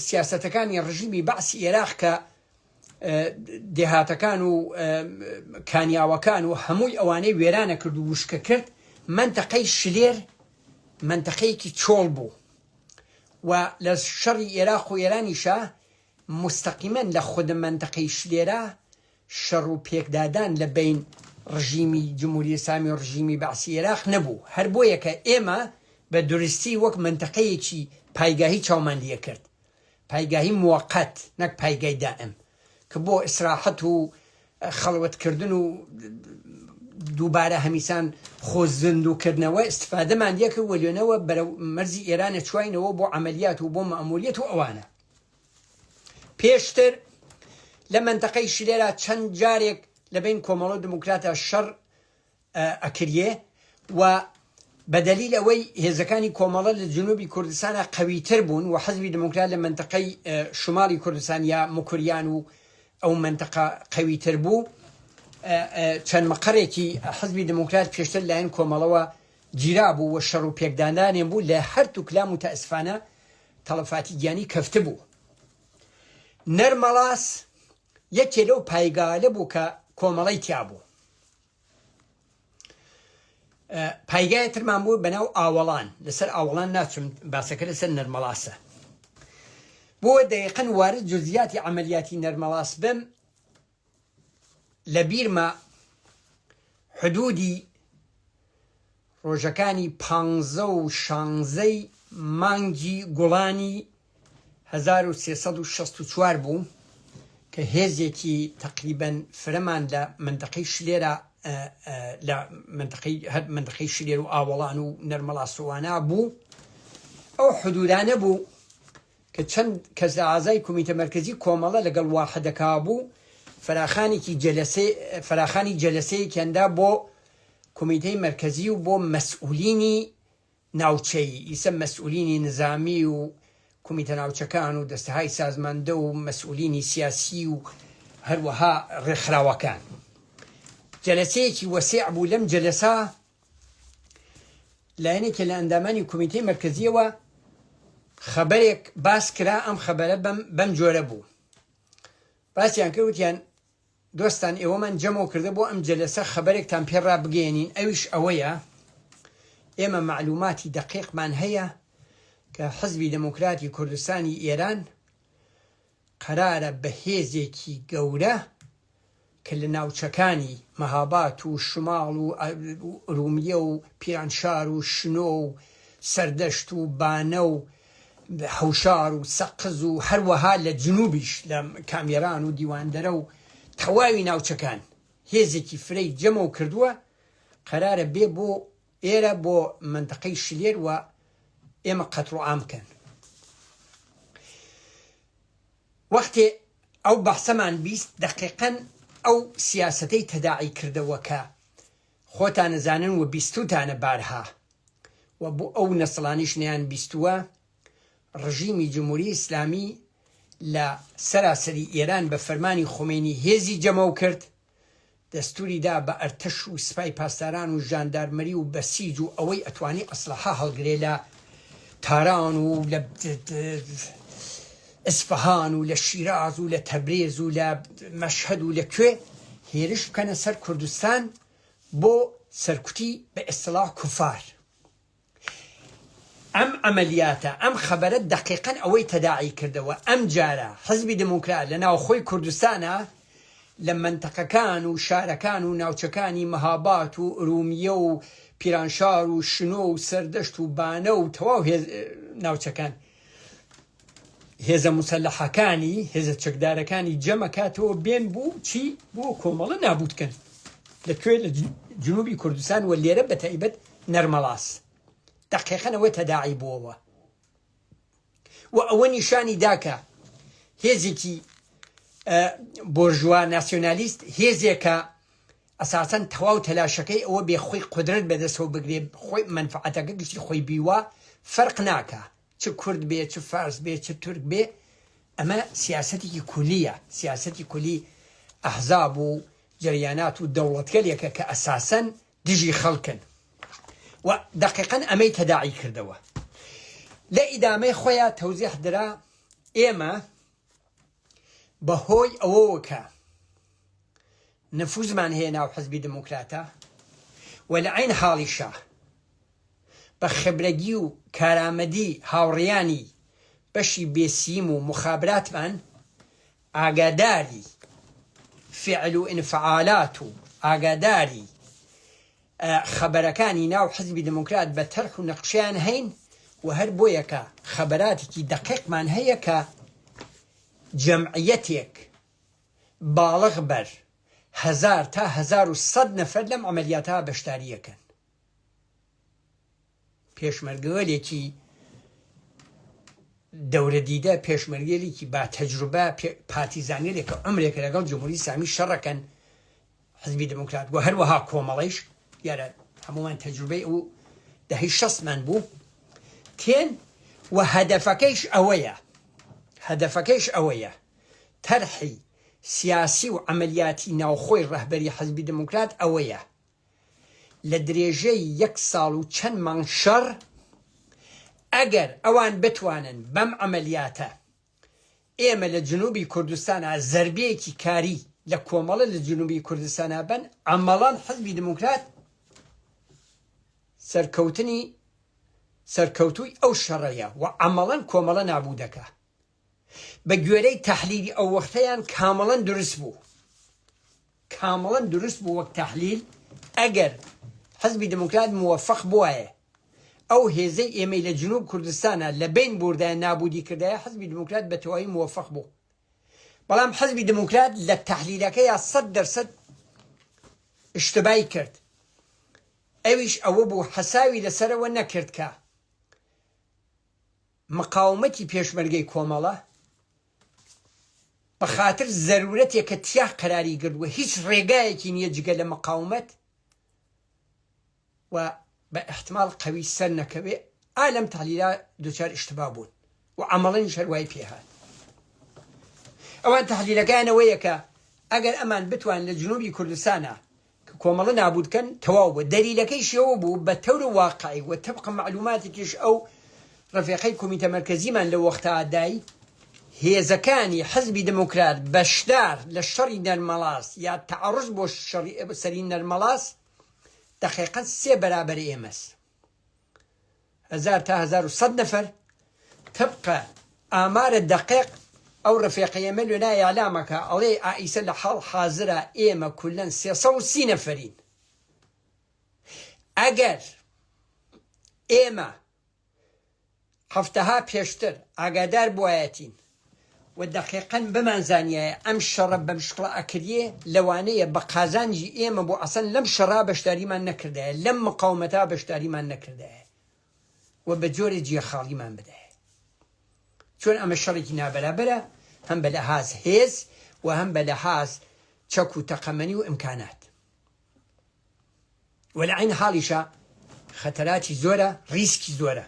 سیاسەتەکانی ڕژیمی بەعسی عێراق کە دێهاتەکان و کانیاوەکان و هەمووی ئەوانەی وێرانە کرد و وشکە کرد، منتەقەی شلێر منتەقەیەکی چۆڵ بوو و لە شەڕی عێراق و ئێرانیشە مستەقیمەن لە خودە منتەقەی شلێرە شەڕ و پێکدادان لە بین ڕژیمی جمهوری ئیسلامی و ڕژیمی بەعسی عێراق نەبوو. هەر بۆیە کە ئێمە بە دوورستی وەک منتەقەیەکی پایگاهی چاوماندیە کرد، پایگاهی موقت نەک پایگای دائم، کە بۆ ئیسراحەت و خەڵوەتکردن و دووبارە هەمیسان خۆزندوکردنەوە استفادەمان لێ کرد و لێنەوە بەرەو مەرزی ئێرانە چواینەوە بۆ عەمەلیات و بۆ مەئموریەت و ئەوانە. پێشتر لە منتەقەی شلێرە چەند جارێک لە بین کۆمەڵە دموکراتە شەڕ ئەکرێ و بەدەلیل ئەوەی هێزەکانی کۆمەڵە لە جنوبی کوردستانە قەویتر بوون و حەزبی دموکرات لە منتەقەی شمالی کوردستان یا موکوریان و ئەو منتەقە قەویتر بوو. چەند مەقەڕێکی حەزبی دموکرات پێشتر لایەن کۆمەڵەوە گیرا بوو و شەڕ و پێکدانانێن بوو لە هەردوو کلام و تەئسفانە تەڵەفاتی گیانی کەفتە بوو. نەرمەڵاس یەکێ لەو پایگالە بوو کە کۆمەڵەی تیا بوو. پایگایە ترمان بوو بەناو ئاوەڵان، لەسەر ئاوەڵان ناچم، باسەکە لەسەر نەرمەڵاسە. بۆ دەیقەن وارد جزئیاتی عەمەلیاتی نەرمەڵاس بم، لە بیرمە حدودی ڕۆژەکانی 15 و 16 مانگی گوڵانی 1364 بوو کە هێزێکی تقریبەن فرەمان لە منتەقەی شلێرە لە منتەقەی شلێر و ئاوەڵان و نەرمەڵاسوانە بوو. ئەو حدودانە بوو کە چەند کەس لە ئاعزای کۆمیتە مەرکەزی کۆمەڵە لەگەڵ واحدەکا بوو، فراخانی جەلسەیەکیاندا بۆ کۆمیتەی مەرکەزی و بۆ مەسئولینی ناوچەی، ئیسە مەسئولینی نظامی و کۆمیتە ناوچەکان و دەستەهای سازماندە و مەسئولینی سیاسی و هەروەها ڕێکخراوەکان. جەلسەیەکی وەسیع بوو. لەم جەلسە لایەنێکە لە ئەندامانی کۆمیتەی مەرکەزیەوە خەبەرێک باس کرا، ئەم خەبەرە بەم جۆرە بوو. باسییان کردوتیان دۆستان ئێوەمان جەمەوە کردە بۆ ئەم جەلسە خەبەرێکتان پێڕا بگەێنین، ئەویش ئەوەیە ئێمە معلوماتی دەقیقمان هەیە کە حەزبی دموکراتی کوردستانی ئێران قەرارە بە هێزێکی گەورە کە لە ناوچەکانی مەهاباد و شماڵ و ئورومیە و پیرانشار و شنۆ و سەردەشت و بانە و حەوشار و سەقز و هەروەها لە جنوبیش لە کامێران و دیواندەرە و تەواوی ناوچەکان هێزێکی فرەی جەمەوە کردووە، قەرارە بێ بۆ ئێرە بۆ منتەقەی شلێر و ئێمە قەتڕ و عام بکەن. وەختێ ئەو بەحسەمان بیست دەقیقەن ئەو سیاسەتەی تەداعی کردەوە کە خۆتان نەزانن و بیستوتانە بارها و بۆ ئەو نەسڵانیش نیان بیستووە، ڕژیمی جمهوری ئیسلامی لە سەراسەری ئێران بە فەرمانی خۆمێنی هێزی جەمەو کرد، دەستوریدا بە ئەرتەش و سپای پاسداران و ژاندارمەری و بەسیج و ئەوەی ئەتوانی ئەسلحە هەڵگرێ لە تاران و لە ئەسفەهان و لە شیراز و لە تەبرێز و لە مەشهەد و لەکوێ هێرش بکەنە سەر کوردستان بۆ سەرکوتی بە ئیستیلاح کوفار. ئەم ئەمەلیاتە، ئەم خەبەرە دەقیقەن ئەوەی تەداعی کردەوە. ئەم جارە حەزبی دموکرات لە ناوخۆی کوردستانە لە منتەقەکان و شارەکان و ناوچەکانی مەهاباد و ئورومیە و پیرانشار و شنۆ و سەردەشت و بانە و تەواو ناوچەکان هێزە موسەلەحەکانی هێزە چەکدارەکانی جەمەکاتەوە بێن بوو چی بۆ کۆمەڵە نابودکەن لەکوێ لە جنوبی کوردستان و لێرە بە تایبەت نەرمەڵاس. دقیقەن ئەوە تەداعی بووەوە و ئەوە نیشانی داکە هێزێکی بۆرژوا ناسیۆنالیست، هێزێکە ئەساسەن تەواو تەلاشەکەی ئەوە بێ خۆی قودرەت بەدەستەوە بگرێ، خۆی مەنفعەتەکە گشتی خۆی بیوە، فەرق ناکە چ کورد بێ چ فارس بێ چ تورک بێ ئەمە سیاسەتێکی کولیە سیاسەتی کولی ئەحزاب و جەریانات و دەوڵەتگەلێکە کە ئەساسەن دژی خەڵکن و دقیقەن ئەمەی تەداعی کردەوە لە ئیدامەی خۆیان تەوزیح درا ئێمە بەهۆی ئەوەوە کە نفوزمان هەیە ناو حزبی دموکراتە و لە عین حاڵیشە بە خبرەگی و کارامەدی هاوڕێیانی بەشی بێسیم و مخابراتمان ئاگاداری فعل و انفعالات و ئاگاداری خەبەرەکانی ناو حزبی دموکرات بە تەرخ و نەقشیان هەین و هەر بۆیەکە خەبەراتێکی دەقیقمان هەیە کە جەمعیەتێک باڵغ بەر 1000 تا 1100 نەفەر لەم عەمەلیاتە بەشداریەکەن پێشمەرگەوەلێکی دەورە دیدە پێشمەرگێلێکی با تەجروبە پارتیزانێرێکە ئەمرێکە لەگەڵ جمهوری ئیسلامی شەڕەکەن حزبی دموکرات و هەروەها کۆمەڵیش دیارە هەمومان تەجروبەی و دەهەی 60مان بوو تێن و هەدەفەکەیش ئەوەیە تەرحی سیاسی و عملیاتی ناوخۆی ڕەهبەری حزبی دموکرات ئەوەیە لە درێژەی 1 ساڵ و چەند مانگ شەڕ ئەگەر ئەوان بتوانن بەم عملیاتە ئێمە لە جنوبی کوردستانە زەربەیەکی کاری لە کۆمەڵە لە جنوبی کوردستانە بن عەمەڵان حزبی دموکرات سەرکەوتووی ئەو شەڕەیە و عەمەڵەن کۆمەڵە نابوو دەکا بە گوێرەی تەحلیلی ئەو وەختەیان کامەڵەن دروست بوو وەک تەحلیل ئەگەر حزبی دموکرات موفق بووایە ئەو هێزەی ئێمەی لە جنوب کوردستانە لە بین بوردایە نابودی کردایە حزبی دموکرات بە تەواوی موفق بوو بەڵام حزبی دموکرات لە تەحلیلەکەیە 100% اشتبای کرد ئەویش ئەوە بوو حەساوی لەسەرەوە نەکرد کە مقاومەتی پێشمەرگەی کۆمەڵە بە خاتر زەرورەتێک کە تیا قەراری گرت و هیچ ڕێگایەکی نییە جگە لە مقاومەت و بە احتمال قەوی سەر نەکەوێ ئالەم تەحلیلا دووچار اشتبا بوون و عەمەڵەنیش هەروای پێهات ئەوان تەحلیلەکانەوەیە کە ئەگەر ئەمان بتوان لە جنوبی کوردستانە کە کۆمەڵە نابودکەن تەواو بوو دەلیلەکەیشەوە بوو بە تەور واقعی و تەبق معلوماتێکیش ئەو ڕەفیقەی کۆمیتە مەرکەزیمان لە وەختە دای هێزەکانی حزبی دموکرات بەشدار لە شەڕی نەرمەڵاس یا تەعەڕوض بۆ سەری نەرمەڵاس دقیقاً 3 بەرابەر ئێمەس 1000 تا 1100 نەفەر طبقە ئامارە دقیق ئەو ڕەفیقە ئێمە لێنای ئەعلامەکە ئەڵێ ئائیسە لە حاڵ حازرە ئێمە کولەن 330 نەفەرین ئەگەر ئێمە هەفتەها پێشتر ئاگادار بوایەتین و دقیقاً بمانزانیایە ئەم شەڕە بەم شکڵە ئەکردیێ لەوانەیە بە قازانجی ئێمە بۆ ئەسەن لەم شەڕا بەشداریمان نەکردایە لەم مقاومەتا بەشداریمان نەکردایە و بە جۆرێ جێخاڵیمان بدایە چۆن ئەمە شەڕێکی نابەرابەرە هەم بە لەحاز هێز و هەم بە لەحاز چەک و تەقەمەنی و ئیمکانات و لە عین حاڵیشە خەتەراتی زۆرە ریسکی زۆرە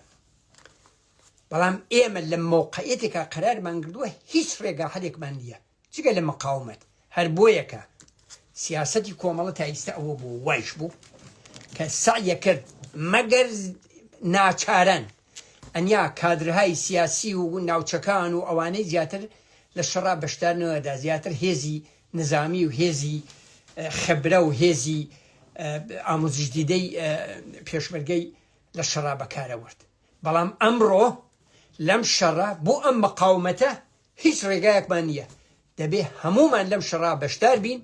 بەڵام ئێمە لە مۆقعەتێکە قەرارمان کردووە هیچ ڕێگا هەلێکمان نییە جگە لە مقاومەت هەر بۆیەکە سیاسەتی کۆمەڵە تا ئێستا ئەوە بوو وایش بوو کە سعیە کرد مەگەر ناچارەن ئەنیا کادرهای سیاسی و ناوچەکان و ئەوانەی زیاتر لە شەڕا بەشدار نەوەدا زیاتر هێزی نظامی و هێزی خەبرە و هێزی ئامۆزش دیدەی پێشمەرگەی لە شەڕا بەکارەوەرد بەڵام ئەمڕۆ لەم شەڕە بۆ ئەم مقاومەتە هیچ ڕێگایەکمان نییە دەبێ هەمومان لەم شەڕا بەشدار بین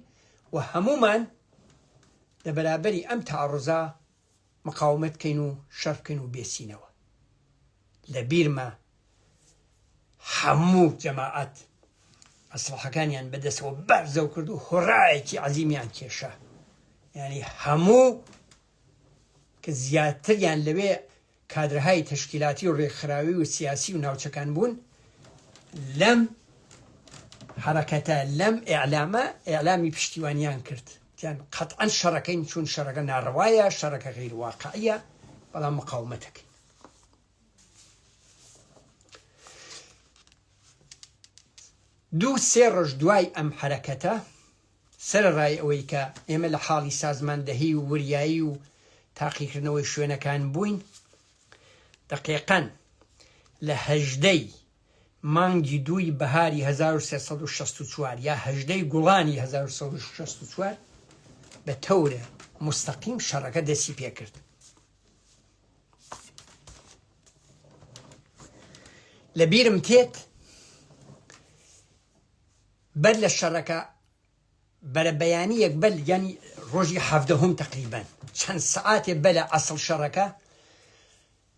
و هەمومان لە بەرابەری ئەم تەعەڕوزە مقاومەت بکەین و شەڕ بکەین و بێسینەوە لە بیرمە هەموو جەماعەت ئەسلحەکانیان بەدەستەوە بەرزەو کرد و هۆڕایەکی عەزیمیان کێشە یعنی هەموو کە زیاتریان لەوێ کادرهای تشکیلاتی و ڕێکخراوی و سیاسی و ناوچەکان بوون لەم حرەکەتە لەم ئیعلامە ئیعلامی پشتیوانیان کرد یان قەتعەن شەڕەکەین چون شەڕەکە ناڕەوایە شەڕەکە غیرواقعیە بەڵام مقاومەتەکەین دوو سێ ڕۆژ دوای ئەم حرەکەتە سەرڕای ئەوەی کە ئێمە لە حاڵی سازماندەهی و وریایی و تاقیکردنەوەی شوێنەکان بووین دقیقەن لە هەژدەی مانگی دووی بەهاری 1364 یا هەژدەی گوڵانی 1364 بە تەورە مستەقیم شەڕەکە دەستی پێکرد. لە بیرم تێت بەر لە شەڕەکە بەرە بەیانیەک بەل ینی ڕۆژی حەڤدەهەم تقریبان چەند سەعاتێ بەلە ئەسڵ شەڕەکە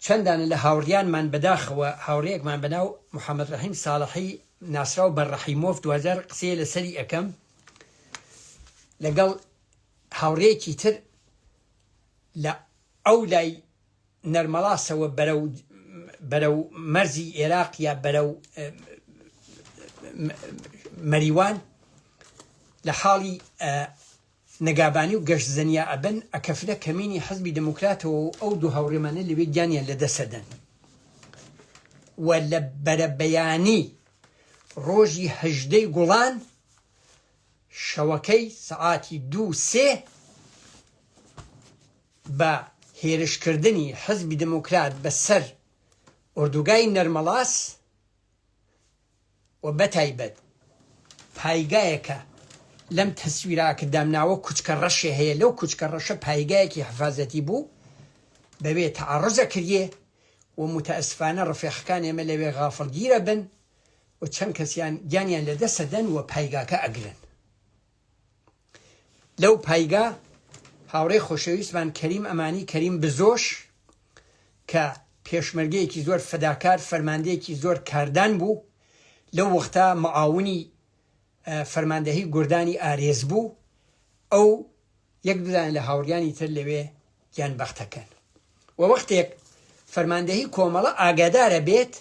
چەندانە لە هاوڕیانمان بەداخەوە هاوڕەیەکمان بەناو محەممەد ڕەحیم ساڵحی ناسراو بە ڕەحیمۆف 2000 قسەیە لەسەری ئەەکەم لەگەڵ هاوڕەیەکی تر لە ئەو لای نەرمەڵاسەوە بەرەو مەرزی عێراق یا بەرەو مەریوان لە حاڵی نەگابانی و گەشت زەنیا ئەبن ئەکەفرە کەمینی حەزبی دموکراتەوە و ئەو دوو هاوڕێمانە لەوێ گیانیان لەدەسەدەن و لە بەرەبەیانی ڕۆژی هەژدەی گوڵان شەوەکەی سەعاتی 2-3 بە هێرشکردنی حەزبی دموکرات بەسەر ئۆردوگای نەرمەڵاس و بەتایبەت پایگایەکە لەم تەسویراکە دامناوە کوچکە ڕەشێ هەیە لەو کوچکە ڕەشە پایگایەکی حفاظەتی بوو بەبێ تەعەڕوزە کردیێ و متەئەسفانە ڕفێقەکان ئێمە لەوێ غافڵگیرە بن و چەند کەسیان گیانیان لەدەسەدەن و پایگاکە ئەگرن. لەو پایگا هاوڕێی خۆشەویستمان کەریم ئەمانی کەریم بزۆش کە پێشمەرگەیەکی زۆر فەداکار فەرماندەیەکی زۆر کاردان بوو لەو وەختە مەعاونی فەرماندەهی گوردانی ئارێز بوو ئەو یەک دوزان لە هاوڕیانی تر لەوێ گیان بەختەکەن و وەختێک فەرماندەهی کۆمەڵە ئاگادارە بێت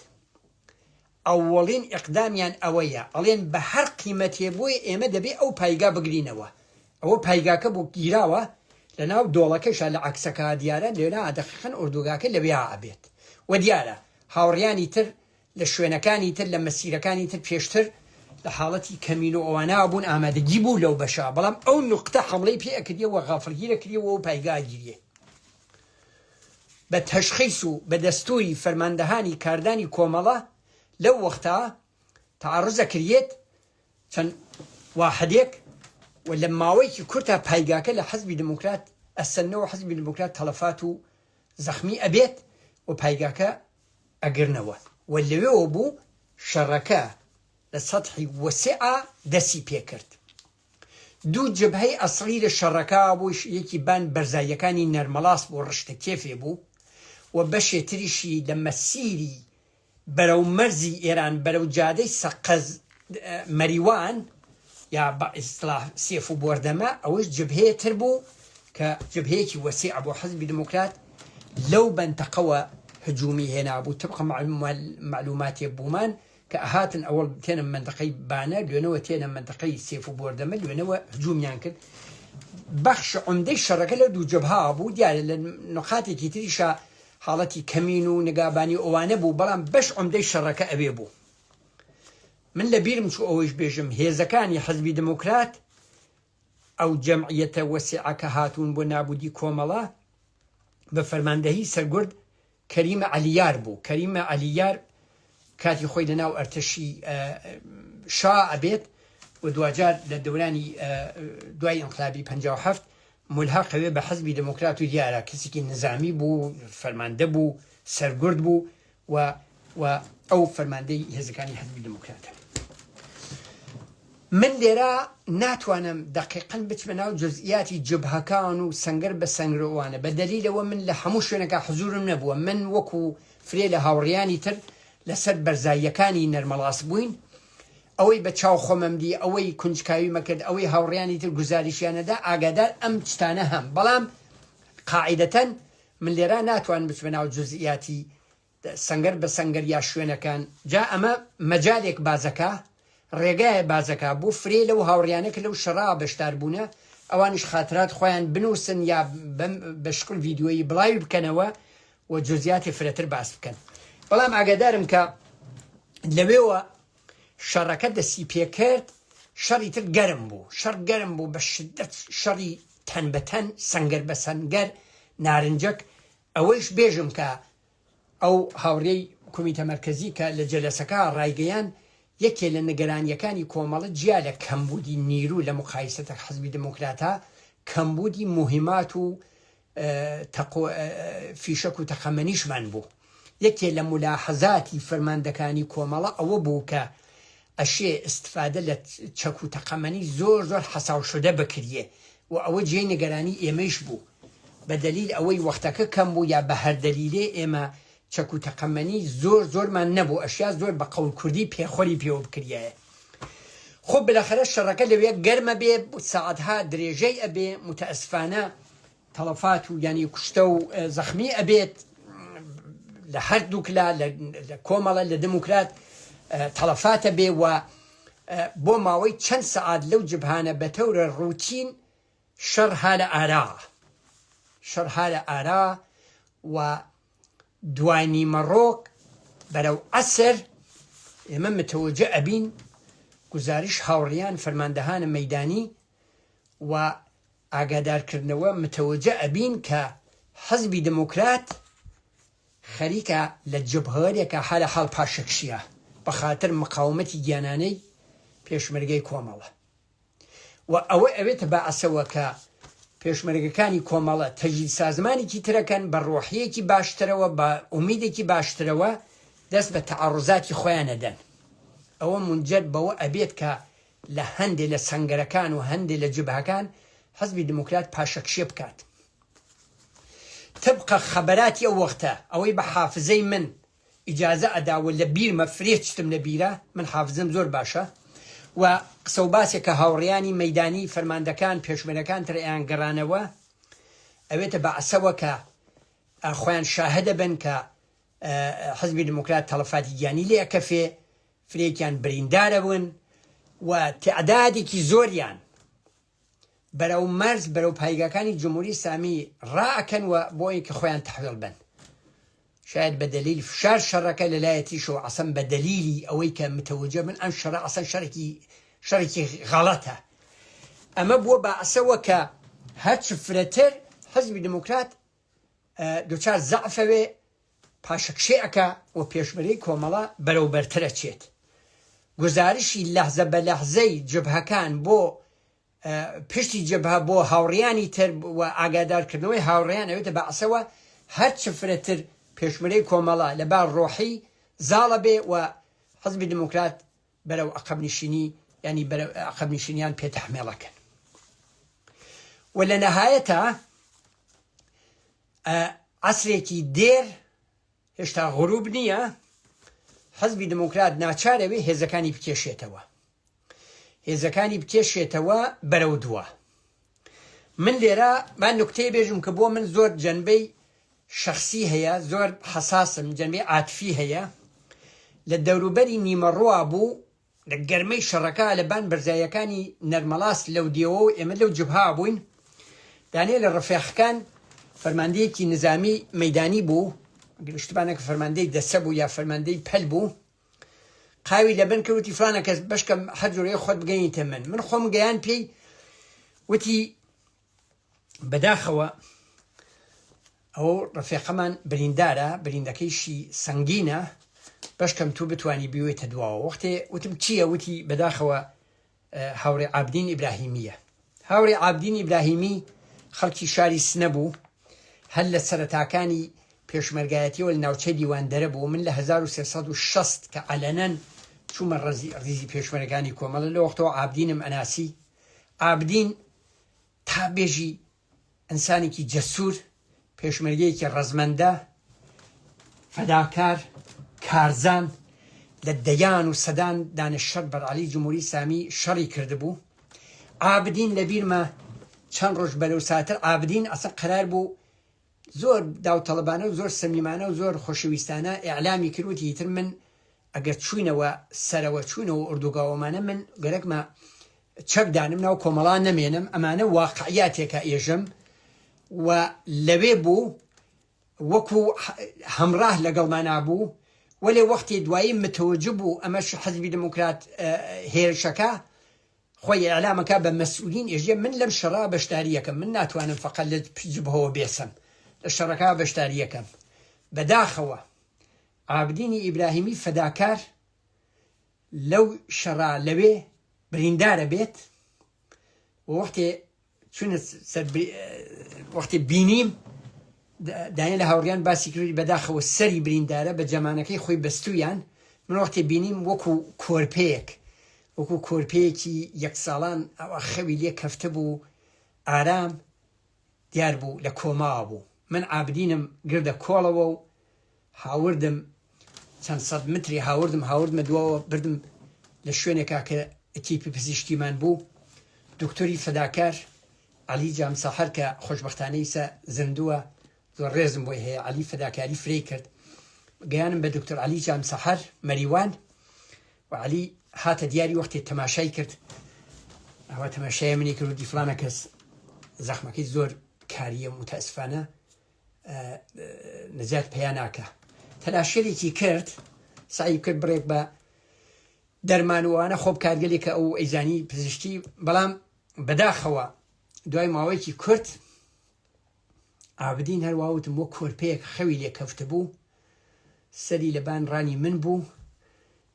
ئەووەڵین ئیقدامیان ئەوەیە ئەڵێن بە هەر قیمەتێ بۆی ئێمە دەبێ ئەو پایگا بگرینەوە ئەوە پایگاکە بۆ گیراوە لە ناو دۆڵەکەشە لە عەکسەکە دیارە لێرە دەقیقەن ئۆردوگاکە لەوێ ئابێت و دیارە هاوڕیانی تر لە شوێنەکانی تر لە مەسیرەکانی تر پێشتر لە حاڵەتی کەمین و ئەوانە بوون ئامادەگی بوو لەو بەشا بەڵام ئەو نوقتە حمڵەی پێ ئەکردیەوە غافڵگیرە کردیەوە و پایگا گیریە بە تەشخیص و بە دەستوری فەرماندەهانی کاردانی کۆمەڵە لەو وەختە تەعەڕوزە کردێت چەند واحدێک و لە ماوەیەکی کورتە پایگاکە لە حەزبی دموکرات ئەسەنەوە حەزبی دموکرات تەلەفات و زەخمی ئەبێت و پایگاکە ئەگرنەوە و لەوێەوە بوو شەڕەکە لە سەطحی وەسیعە دەستی پێکرد. دوو جبهەی ئەسڵی لە شەڕەکە بوو یەکی بان بەرزاییەکانی نەرمەڵاس بۆ ڕشتە کێفێ بوو و بەشێ تریشی لە مەسیری بەرەو مەرزی ئێران بەرەو جادەی سەقەز مەریوان یا بە ئیسڵاح سێف و بۆردەمە ئەوەش جبهەیە تر بوو کە جبهەیەکی وەسیع بۆ حەزبی دموکرات لەو بەنتەقەوە هجومی هێنا بوو طبق معلوماتی بوومان کە ئەهاتن ئەوڵ تێنە منتەقەی بانە لێنەوە تێنە منتەقەی سێف و بۆردەمە لێنەوە هجومیان کرد بەخش عمدەی شەڕەکە لە دوو جبهە بوو دیارە لە نقاتێکی تریشە حاڵەتی کەمین و نگابانی ئەوانە بوو بەڵام بەش عمدەی شەڕەکە ئەوێ بوو. من لە بیرم چوو ئەوەش بێژم هێزەکانی حەزبی دموکرات ئەو جەمعیەتە وەسیعەکە هاتوون بۆ نابودی کۆمەڵە بە فەرماندەهی سەرگورد کەریمە عەلیار بوو. کەریمە عەلیار کاتی خۆی لەناو ئەرتەشی شا ئەبێت و دوجار لە دەورانی دوای ئینقلابی 57 ملحەقەوێ بە حەزبی دموکرات و دیارە کەسێکی نظامی بوو فەرماندە بوو سەرگورد بوو و ئەو فەرماندەی هێزەکانی حەزبی دموکراتە. من لێرە ناتوانم دقیقاً بچمە ناو جزئیاتی جبهەکان و سەنگەر بە سەنگرەوانە بە دەلیلەوە من لە هەموو شوێنەکە حزورم نەبووە من وەکو فرێ لە هاوڕیانی تر لەسەر بەرزاییەکانی نەرمەڵاس بووین ئەوەی بە چاو خۆمەمدی ئەوەی کونجکاوی مەکرد ئەوەی هاوڕیانی تر گوزاریشیانەدا ئاگادار ئەم شتانە هەم بەڵام قاعیدەتەن من لێرە ناتوان بچمە ناو جزئیاتی سەنگەر بە سەنگەر یا شوێنەکان جا ئەمە مەجالێک بازەکە ڕێگایە بازەکە بوو فرێ لەو هاوڕیانە کە لەو شەڕا بەشدار بوونە ئەوانش خاترات خۆیان بنووسن یا بەشکل ڤیدیۆیی بڵاوی بکەنەوە و جزئیاتی فرەتر باس بکەن. بەڵام ئاگادارم کە لەوێوە شەڕەکە دەستی پێکرد شەڕی تر گەرم بوو شەڕ گەرم بوو بە شدەت شەڕی تەن بە تەن سەنگەر بە سەنگەر نارنجەک ئەوەیش بێژم کە ئەو هاوڕێی کۆمیتە مەرکەزی کە لە جەلەسەکە ڕایگەیان یەکێ لە نیگەرانیەکانی کۆمەڵە جیا لە کەمبوودی نیرو لە مقایسەتە حەزبی دموکراتە کەمبوودی موهمات و فیشەک و تەقەمەنیشمان بوو یەکێ لە مولاحەزاتی فەرماندەکانی کۆمەڵە ئەوە بوو کە ئەشێ ئستفادە لە چەک و تەقەمەنی زۆر زۆر حەساو شدە بکریە و ئەوە جێی نیگەرانی ئێمەش بوو بە دەلیل ئەوەی وەختەکە کەم بوو یا بە هەر دەلیلێ ئێمە چەک و تەقەمەنی زۆرمان نەبوو ئەشیا زۆر بە قەول کوردی پێخۆری پێوە بکریایە خۆ بلەخەرە شەڕەکە لەوێ گەرمە بێ سەعاتها درێژەی ئەبێ متەئەسفانە تەڵەفات و ینی کوشتە و زەخمی ئەبێت لە هەردووکلا لە کۆمەڵە لە دموکرات تەڵەفاتە بێ و بۆ ماوەی چەند سەعات لەو جبهانە بە تەورە ڕوتین شەڕ هالە ئارا و دوای نیمەڕۆک بەرەو عەسر ئێمە متەوەجە ئەبین گزاریش هاوڕێیان فەرماندەهانە مەیدانی و ئاگادارکردنەوە متەوەجە ئەبین کە حەزبی دموکرات خەریکە لە جبهەیەکە حالە حاڵ پاشەکشیە بە خاتر مقاومەتی گیانانەی پێشمەرگەی کۆمەڵە و ئەوە ئەوێتە بەعەسەوە کە پێشمەرگەکانی کۆمەڵە تەجدید سازمانێکی ترەکەن بە ڕۆحیەکی باشترەوە بە ئومیدێکی باشترەوە دەست بە تەعەڕوزاتی خۆیان ئەدەن ئەوە منجەر بەوە ئەبێت کە لە هەندێک لە سەنگەرەکان و هەندێک لە جبهەکان حەزبی دموکرات پاشەکشێ بکات تبقە خەبەراتی ئەو وەختە ئەوەی بە حافزەی من ئیجازە ئەداوە لە بیرمە فرێچتم لە بیرە من حافزم زۆر باشە و قسە و باسێکە هاوڕێیانی مەیدانی فەرماندەکان پێشمەرەکان ترەیان گەڕانەوە ئەوێتە بەعەسەوە کە خۆیان شاهدە بن کە حەزبی دموکرات تەڵەفاتی گیانی لێ ئەکەفێ فرێکیان بریندارە بوون و تەعدادێکی زۆریان بەرەو مەرز بەرەو پایگاکانی جمهوری ئیسلامی ڕائەکەن و بۆی کە خۆیان تەحویڵ بن شاید بە دەلیل فشار شەڕەکە لەلایەتیش و عەسەن بە دەلیلی ئەوەی کە متەوەجە بن ئەم شەڕە عەسەن شەڕێکی غەڵەتە ئەمە بووە بەعەسەوە کە هەرچ فرەتر حەزبی دموکرات دووچار زەعفەوێ پاشەکشێەکە و پێشمەرگەی کۆمەڵە بەرەو بەرترە چێت گزارشی لەحزە بە لەحزەی جبهەکان بۆ پشتی جبهە بۆ هاوڕێیانی تر و ئاگادارکردنەوەی هاوڕێیان ئەوێتە بەعەسەوە هەرچ فرەتر پێشمەرگەی کۆمەڵە لەبار ڕۆحی زاڵە بێ و حەزبی دموکرات بەرەو عەقەبنشینی ینی بەرەو عەقەبنشینیان پێتەحمێڵەکەن و لە نەهایەتە عەسرێکی دێر هێشتا غروب نییە حەزبی دموکرات ناچارەوێ هێزەکانی بکێشێتەوە بەرەو دووە من لێرە من نوکتەی بێژم کە بۆ من زۆر جەنبەی شخصی هەیە زۆر حەساسم جەنبەی عاتفی هەیە لە دەوروبەری نیمەڕۆوا بوو لە گەرمەی شەڕەکە لەبان بەرزاییەکانی نەرمەڵاست لەو دیەوە و ئێمە لەو جبها بووین دانێ لە ڕفێخەکان فەرماندەیەکی نظامی مەیدانی بوو گشتبانێک فەرماندەی دەسە بوو یا فەرماندەی پەل بوو قاوی لەبن کەوتی فلانە کەس بەشکەم حەجوڕێ خۆت بگەینیتە من خۆم گەیان پێی وتی بەداخەوە ئەو ڕفێقەمان بریندارە بریندەکەیشی سەنگینە بەشکەم تو بتوانی بیوێتە دواوە وەختێ وتم چییە وتی بەداخەوە هاوڕێ عابدین ئیبراهیمیە هاوڕێ عابدین ئیبراهیمی خەڵکی شاری سنە بوو هەر لە سەرەتاکانی پێشمەرگایەتیەوە لە ناوچەی دیواندەرە بوو من لە 1360 کە عەلەنەن چوومە ڕیزی پێشمەرگەکانی کۆمەڵە لە وەختەوە عابدینم ئەناسی عابدین تا بێژی ئەنسانێکی جەسوور پێشمەرگەیەکی ڕەزمەندە فەداکار کارزان لە دەیان و سەدان دانشەر بەرعەلی جمهوری ئیسلامی شەڕی کردبوو عابدین لە بیرمە چەند ڕۆژ بەرەو ساتر عابدین ئەسڵ قەرار بوو زۆر داوطەڵەبانە و زۆر سەمیمانە و زۆر خۆشەویستانە ئیعلامی کردوتی هیتر من ئەگەر چوینەوە سەرەوە چوونەوە ئوردوگاوەمانە من گەرەکمە چەکدانم ناو کۆمەڵان نەمێنم ئەمانە واقعیاتێکە ئێژم و لەوێ بوو وەکو هەمڕاه لەگەڵمان نابوو وەلێ وەختی دوایی متوجه بوو ئەمەش حەزبی دموکرات هێرشەکە خۆی ئەعلامەکە بە مەسئولین ئێژێ من لەم شەڕا بەشداریەکەم من ناتوانم فەقەت لە جبهەوە بێسم لە شەڕەکە بەشداریەکەم بەداخەوە عابدینی ئیبراهیمی فەداکار لەو شەڕا لەوێ بریندارە بێت وەختێ چونە وەختی بینیم داین لە هاوڕیان باسی کردی بەداخەوە سەری بریندارە بە جەمانەکەی خۆی بەستویان من وەختێ بینیم وەکو کۆرپەیەک وەکو کۆرپەیەکی یەک ساڵان ئەوە خەوی لێ کەفتە بوو ئارام دیار بوو لە کۆماوە بوو من عابدینم گردە کۆڵەوە و هاوردم چەند سەد متری هاوردمە دووەوە بردم لە شوێنێکا کە ئەتیپی پزیشکیمان بوو دکتۆری فەداکار عەلی جامسەحەر کە خۆشبەختانەی سە زندووە زۆر ڕێزم بۆی هەیە عەلی فەداکاری فرێ کرد گەیانم بە دکتۆر عەلی جامسەحەر مەریوان و عەلی هاتە دیاری وەختی تەماشای کرد ئەوە تەماشای منی کرد و دیفلانە کەس زەخمەکەی زۆر کاریە متەئسفانە نەجات پێیان ناکە تەلاشێکی کرد سعی کرد بڕێک بە دەرمانوانە خۆب کارگەلێکە ئەو ئەیزانی پزیشکی بەڵام بەداخەوە دوای ماوەیەکی کورت عابدین هەروەوتم وە کۆرپەیەک خەوی لێ کەفتە بوو سەری لەبان ڕانی من بوو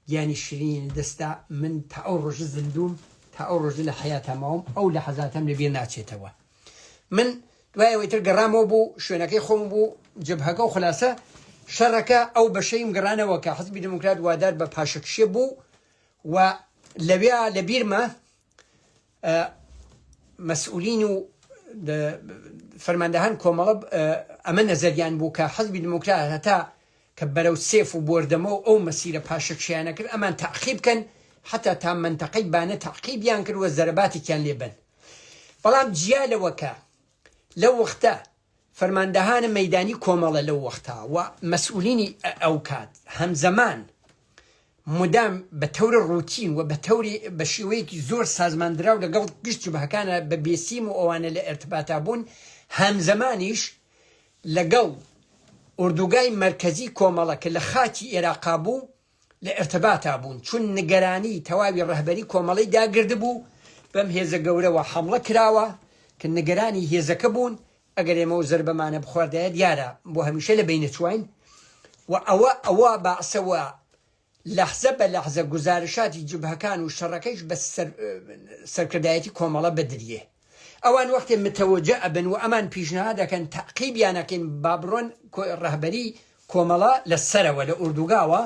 گیانی شرین دەستا من تا ئەو ڕۆژە زندوم تا ئەو ڕۆژە لە حەیاتەمەوەم ئەو لە حەزاتەم لەبێ ناچێتەوە من دوایەوەی تر گەڕامەوە بوو شوێنەکەی خۆم بوو جبهەکە و خلاصە شەڕەکە ئەو بەشەیم گەڕانەوە کە حەزبی دموکرات وادار بە پاشەکشێ بوو و لەوێ لە بیرمە مەسئولین و فەرماندەهان کۆمەڵە ئەمە نەزەریان بوو کە حەزبی دموکرات هەتا کە بەرەو سێف و بۆردەمەوە ئەو مەسیرە پاشەکشیانە کرد ئەمان تەعقیب بکەن حتا تا منتەقەی بانە تەعقیبیان کرد وە زەرەباتێکیان لێبن بەڵام جیالەوەکە لەو وەختە فەرماندەهانە مەیدانی کۆمەڵە لەو وەختا و مەسئولینی ئەو کات هەمزەمان مدام بە تەورە ڕوتین و بە تەوری بە شێوەیەکی زۆر سازماندراو لەگەڵ گشت جبهەکانە بە بێسیم و ئەوانە لە ئێرتباتا بوون هەمزەمانیش لەگەڵ ئوردوگای مرکزی کۆمەڵە کە لە خاتی عێراقا بوو لە ئێرتباتا بوون چون نیگەرانی تەواوی ڕەهبەری کۆمەڵەی داگرد بوو بەم هێزە گەورەوە حەمڵە کراوە کە نیگەرانی هێزەکە بوون ئەگەر ئێمە و زەربەمانە بخواردایە دیارە بۆ هەمیشە لە بینەچوین و ئەوە بەعسەوە لەحزە بە لەحزە گوزارشاتی جبهەکان و شەڕەکەیش بە سەرکردایەتی کۆمەڵە بەدریێ ئەوان وەختێ متەوەجە ئەبن و ئەمان پیشنهاد دەکەن تەعقیبیانەکەن با بڕۆن ڕەهبەری کۆمەڵە لە سەرەوە لە ئوردوگاوە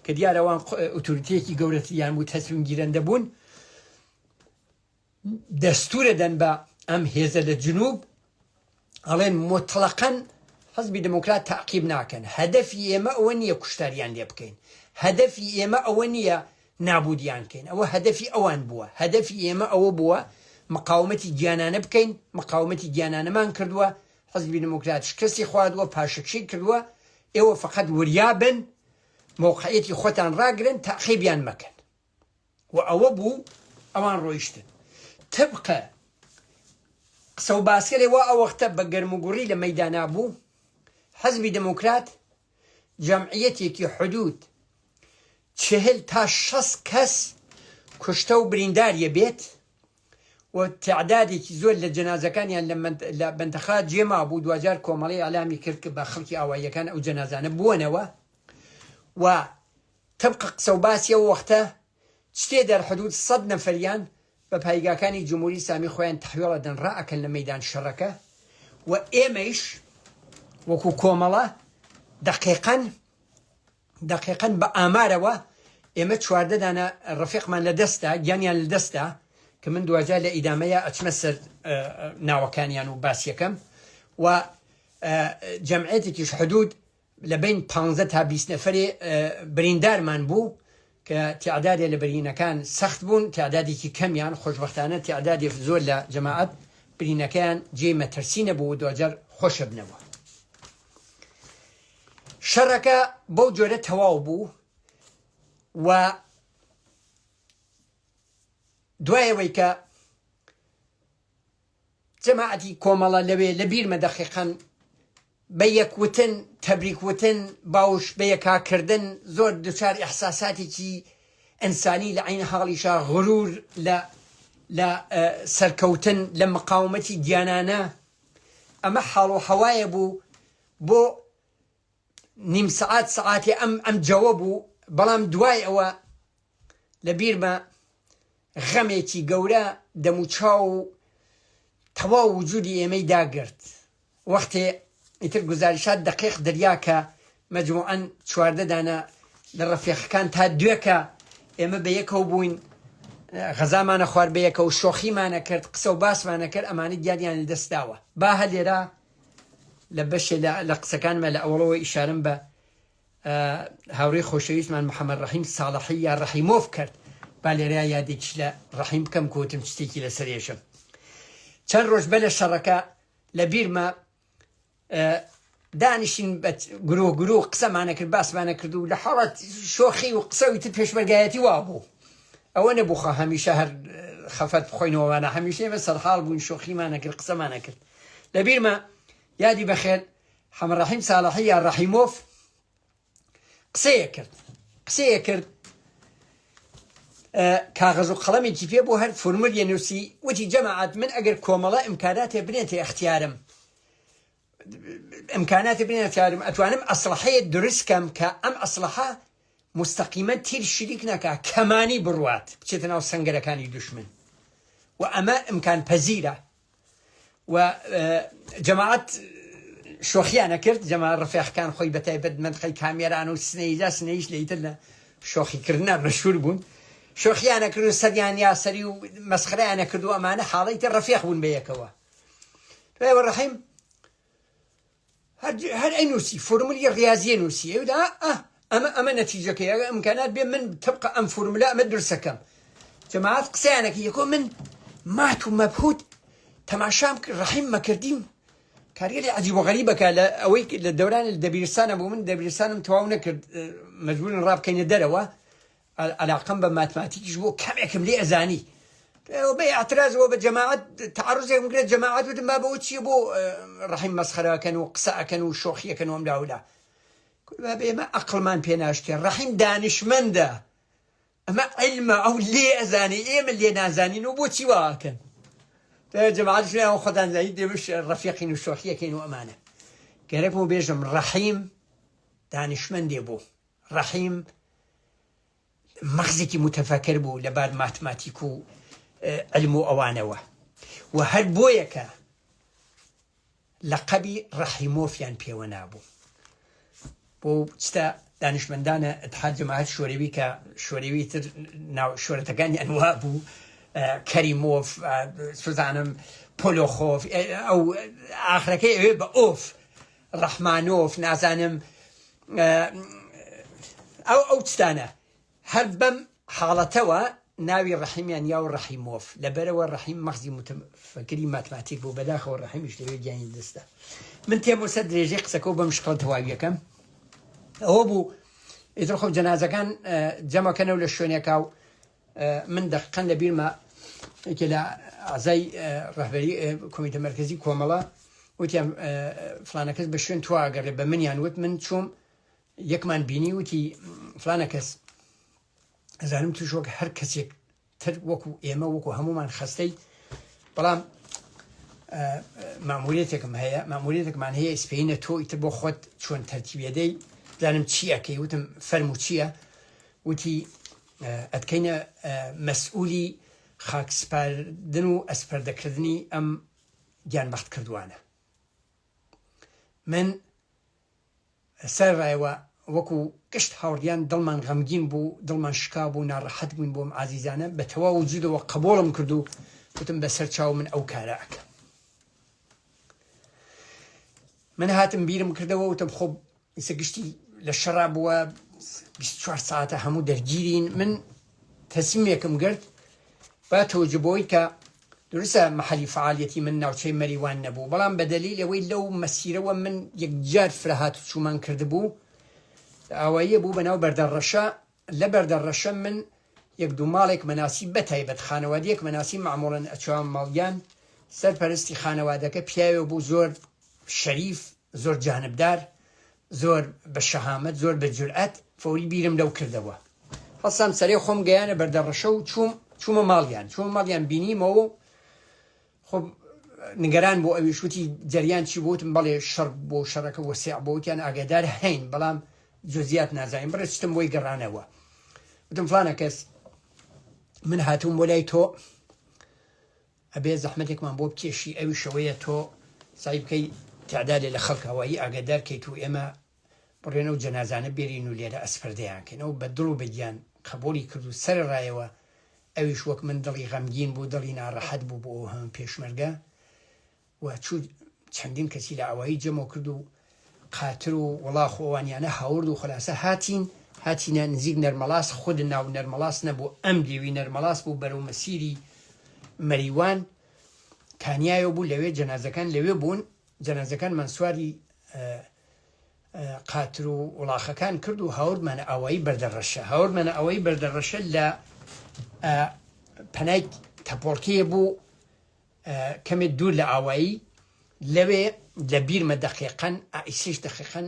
کە دیارەوان ئۆتۆریتەیەکی گەورەتریان بوو تەسلیم گیرەندە بوون دەستورە دەن بە ئەم هێزە لە جنوب ئەڵێن مطلقاً حەزبی دموکرات تەعقیب ناکەن هەدەفی ئێمە ئەوە نییە کوشتاریان لێ بکەین هەدەفی ئێمە ئەوە نییە نابودیان کەین ئەوە هەدەفی ئەوان بووە هەدەفی ئێمە ئەوە بووە مقاومەتی گیانانە بکەین مقاومەتی گیانانەمان کردووە حەزبی دموکرات شکستی خواردووە پاشەکشی کردووە ئێوە فقط وریابن موقعیەتی خۆتان ڕاگرن تەعقیبیان مەکەن و ئەوە بوو ئەوان ڕۆیشتن تبقە قسە و باسکە لێوە ئەو وەختە بە گەرموگوڕی لە مەیدانا بوو حەزبی دموکرات جەمعیەتێکی حدود 40 تا 60 کەس کوشتە و برینداریە بێت و تعدادێکی زۆر لە جەنازەکانیان لە بەندەخا جێما بوو دوجار کۆمەڵی ئەلامی کرد کە بە خەڵکی ئاواییەکان ئەو جەنازانە بوونەوە و تبقە قسە و باسی ئەو وەختە شتێ دەرحدود 100 نەفەریان بە پایگاکانی جمهوری ئیسلامی خۆیان تەحویڵ دەن ڕائەکەن لە مەیدان شەڕەکە و ئێمەیش وەکو کۆمەڵە دقیقاً بە ئامارەوە ئێمە 14 دانە ڕەفیقمان لە دەستە گیانیان لە دەستە کە من دوجار لە ئیدامەیە ئەچمە سەر ناوەکانیان و باسیەکەم و جەمعیەتێکیش حدود لە بین 15 تا 20 نەفەرێ بریندارمان بوو کە تعدادێ لە برینەکان سەخت بوون تعدادێکی کەمیان خۆشبەختانە تعدادێ زۆر لە جەماعەت برینەکەیان جێ مەترسینە بوو و دوجار خۆشە بنەوە شەڕەکە بەو جۆرە تەواو بوو و دوایەوەی کە جەماعەتی کۆمەڵە لەوێ لە بیرمە دەقیقاً بە یەکوتن تەبریکوتن باوش بە یەکاکردن زۆر دوچار ئەحساساتێکی ئینسانی لە عین حاڵیشا غرور لە سەرکەوتن لە مقاومەتی گیانانە ئەمە حاڵ و هەوایە بوو بۆ نیم سەعات سەعاتی ئەم جەوە بوو بەڵام دوای ئەوە لە بیرمە غەمێکی گەورە دەموچاو و تەواو وجودی ئێمەی داگرت وەختێ ئیتر گوزاریشات دقیق دەریا کە مەجموعەن 14 دانە لە ڕەفیقەکان تا دوێکە ئێمە بە یەکەوە بووین غەزامانە خوارد بە یەکە و شۆخیمانە کرد قسە و باسمانە کرد ئەمانە دیاریان لەدەستداوە با هەلێرە لە بەشێ لە قسەکانمە لە ئەوڵەوە ئیشارم بە هاوڕێی خۆشەویستمان محەممەد ڕەحیم ساڵحی یا ڕەحیمۆف کرد با لێرە یادێکیش لە ڕەحیم بکەم کۆتم شتێکی لەسەرێشم چەند ڕۆژ بە لە شەڕەکە لە بیرمە دانیشین گرۆ قسەمانە کرد باسمانە کرد و لە حاڵەت شۆخی و قسەوی تر پێشمەرگایەتی وا بوو ئەوە نەبووخە هەمیشە هەر خەفەت بخۆینەوەوانە هەمیشە ئێمە سەرحاڵ بووین شۆخیمانە کرد قسەمانە کرد لە بیرمە یادی بەخێر محەممەد ڕەحیم ساڵحی یا ڕەحیمۆف قسەیە کرد کاغەز و قەڵەمێکی پێ بۆ هەر فورمولیە نووسی وتی جەماعەت من ئەگەر کۆمەڵە ئیمکاناتێ بنێتێ ئەختیارم ئیمکاناتی بنێتێ ئەختیارم ئەتوانم ئەسلحەیە دروستکەم کە ئەم ئەسلحە مستەقیمە تیر شیریک ناکا کەمانی بڕوات بچێتە ناو سەنگەرەکانی دوشمن و ئەمە ئیمکان پەزیرە و جەماعەت شۆخیانە کرد جەماعەت ڕەفیقەکان خۆی بەتایبەت منطقەی کامێران و سنەیجا سنەیش لەیتر لە شۆخیکردنە مەشهور بوون شۆخیانە کرد و سەریان یاسەری و مەسخرەیانە کرد و ئەمانە حاڵەی تر ڕەفیق بوون بە یەکەوە دوایەوە ڕەحیم هەر ئەینووسی فۆرمولی ڕیاضیە نووسی ئەودا ئەمە نەتیجەکەی ئیمکانات بێ من تەبقە ئەم فۆرمولە ئەمە دروستەکەم جەماعەت قسەیانەکە یەکۆ من مات و مەبهوت تەماشام کرد ڕەحیم مەکردیم کاریگەری عەجیب و غەریبەکە لە ئەوەی لە دەوران دەبیرستانە بوو من دەبیرستانم تەواو نەکرد مەجبورن ڕابکەینە دەرەوە علاقەم بە ماتماتیکیش بۆ کەمێکم لێ ئەزانی بە ئاعترازەوە بە جەماعەت تەعەڕوزێکم کرد جەماعەت وتم با بەوە چییە بۆ ڕەحیم مەسخەرەکەن و قسە ئەکەن و شۆخیەکەن و ئەم لاولا ئێمە ئەقڵمان پێ ناشکێ ڕەحیم دانیشمەندە ئەمە عیلمە ئەو لێ ئەزانی ئێمە لێ نازانین و بۆچی واکەن جەماعەت خۆتان زانی دێمەش ڕەفیقین و شۆخیەکەین و ئەمانە گەرەکم بێژم ڕەحیم دانیشمەندێ بوو ڕەحیم مەغزێکی متەفەکر بوو لەبار ماتماتیک و علم و ئەوانەوە و هەر بۆیەکە لەقەبی ڕەحیمۆفیان پێوە نابوو بۆ چتە دانیشمەندانە ئەتحاد جەماعەت شۆرەوی کە شۆرەوی تر ناو شۆرەتەکانیان وا بوو کەریمۆف سوزانم پۆلۆخۆف ئەو ئاخرەکەی ئەوێ بە ئۆف ڕەحمانۆف نازانم ئەو چتانە هەر بەم حاڵەتەوە ناوی ڕەحیمیان یا و ڕەحیمۆف لەبەرەوە ڕەحیم مەغزی متەفەکری ماتماتیک بوو بەداخەوە ڕەحیمیش لەوێ گیانی دەستە من تێبوو سەر درێژەی قسەکە و بەم شقڵ تەواویەکەم ئەوە بوو ئیتر خۆ جەنازەکان جەمەکەنەوە لە شوێنێکا و من دەقیقەن لە بیرمە یەکێ لە ئەعزای ڕەهبەری کۆمیتە مەرکەزی کۆمەڵە وتیان فلانە کەس بە شوێن تۆ ئاگەڕێ بە منیان وت من چۆم یەکمان بینی وتی فلانە کەس ئەزانم توش وەک هەر کەسێک تر وەکو ئێمە وەکو هەمومان خەستەی بەڵام ماموریەتێکم هەیە ماموریەتێکمان هەیە ئیسپێینە تۆ ئیتر بۆ خۆت چۆن تەرتیبێدەی زانم چیەکەی وتم فەرمو چییە وتی ئەتکەینە مەسئولی خاکسپاردن و ئەسپەردەکردنی ئەم گیانبەخت کردوانە من سەر ڕایەوە وەکو گشت هاوڕیان دڵمان غەمگین بوو دڵمان شکا بوو ناڕەحەت بووین بۆم عازیزانە بە تەواو وجودەوە قبوڵم کرد و وتم بەسەر چاو من ئەو کارە ئەکەم من هاتم بیرم کردەوە وتم خۆ ئیسە گشتی لە شەڕا بووە 24 ساعتە هەموو دەرگیرین من تەسمیمێکم گرت با تۆجبۆی کە درستە مەحەلی فعالیەتی من ناوچەی مەریوان نەبوو بەڵام بە دەلیل ئەوەی لەو مەسیرەوە من یەکجار فرەهات و چوومان کردبوو ئەوەیە بوو بەناو بەردەڕەشە لە بەردەڕەشە من یەک دوو ماڵێک مەناسی بەتایبەت خانەوادەیەک مەناسی معموڵەن ئەچوان ماڵیان سەرپەرستی خانەوادەکە پیاوێ بوو زۆر شەریف زۆر جانبدار، زۆر بە شەهامەت، زۆر بە جورئەت فەوری بیرم لەو کردەوە. هەڵسام سەرێ خۆم گەیانە بەردەڕەشە و چوومە ماڵیان بینیمەوە. خۆ نیگەران بۆ ئەویش وتی جەریان چی بوتم، بەڵێ شەڕ بۆ شەڕەکە وەسیع بۆتیان ئاگادار هەین، بەڵام جزئیات نازانین، بڕستم بۆی گەڕانەوە. وتم فلانە کەس من هاتووم بۆ لای تۆ، ئەبێ زەحمەتێکمان بۆ بکێشی، ئەوی شەوەیە تۆ سعی بکەی تعدادێ لە خەڵکەوەی ئاگادار کەیت و ئێمە بڕێنە و جەنازانە بێرین و لێرە ئەسپەردەیانکەینەوە. بە دڵ و بەگیان قبولی کرد و سەر ڕایەوە. ئەویش وەک من دڵی غەمگین بوو، دڵی ناڕەحەت بوو بۆ هەم پێشمەرگە و چوو چەندین کەسی لە ئەوایی جەمع کرد و قاتر و وڵاخ ئەوانیانە هاورد و خلاصە هاتینە نزیک نەرمەڵاس. خود ناو نەرمەڵاس نەبوو، ئەم دیوی نەرمەڵاس بوو بەرەو مەسیری مەریوان کانیایە بوو. لەوێ جەنازەکان لەوێ بوون. جەنازەکانمان سواری قاتر و وڵاخەکان کرد و هاوردمانە ئەوایی بەردەڕەشە لە پەنای تەپۆڵکەیە بوو کەمێک دوور لە ئاوایی. لەوێ لە بیرمە دەقیقەن ئیسیش دەقیقەن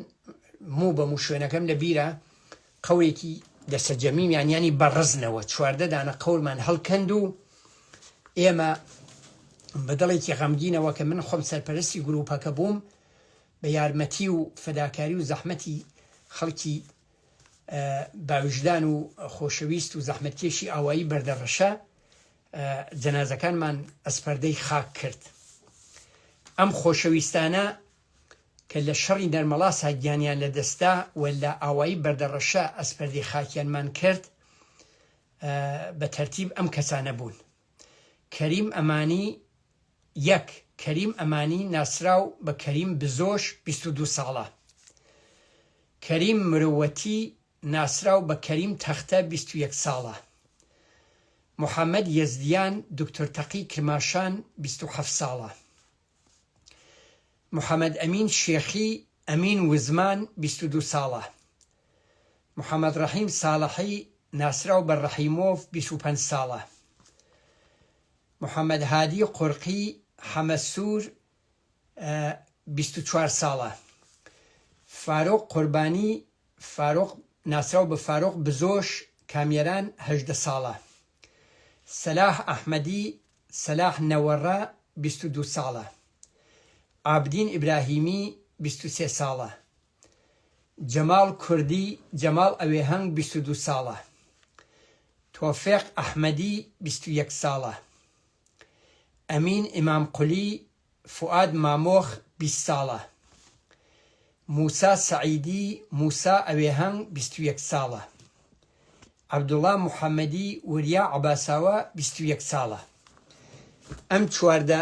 موو بە موو شوێنەکەم لە بیرە قەورێکی دەسەجەمیم یانیانی بەڕزنەوە 14 دانە قەورمان هەڵکەند و ئێمە بەدڵێکی غەمگینەوە کە من خۆم سەرپەرستی گروپەکە بووم، بە یارمەتی و فەداکاری و زەحمەتی خەڵکی باوجدان و خۆشەویست و زەحمەتکێشی ئاوایی بەردەڕەشە جەنازەکانمان ئەسپەردەی خاک کرد. ئەم خۆشەویستانە کە لە شەڕی نەرمەڵاسا گیانیان لە دەستا و لە ئاوایی بەردەڕەشە ئەسپەردەی خاکیانمان کرد، بە تەرتیب ئەم کەسانە بوون: کەریم ئەمانی یەک، کەریم ئەمانی ناسراو بە کەریم بزۆش 22 ساڵە، کەریم مرۆوەتی ناسراو بە کەریم تەختە 21 ساڵە، محەممەد یەزدیان دکتۆر تەقی کرماشان 27 ساڵە، محەممەد ئەمین شێخی ئەمین وزمان 22 ساڵە، محەممەد ڕەحیم ساڵحی ناسراو بە ڕەحیمۆف 25 ساڵە، محەممەد هادی قورقی حەمەسوور 24 ساڵە، فاروق قوربانی ناسراو بە فاروق بزۆش کامێران 18 ساڵە، سەلاح ئەحمەدی سەلاح نەوەڕە 22 ساڵە، عابدین ئیبراهیمی 23 ساڵە، جەمال کوردی جەمال ئەوێهەنگ 22 ساڵە، تۆفێق ئەحمەدی 21 ساڵە، ئەمین ئیمام قولی فواد مامۆخ 20 ساڵە، موسا سعیدی موسا ئەوێهەنگ 21 ساڵە، عەبدوڵڵا محەممەدی وریا عەباساوە 21 ساڵە. ئەم چواردە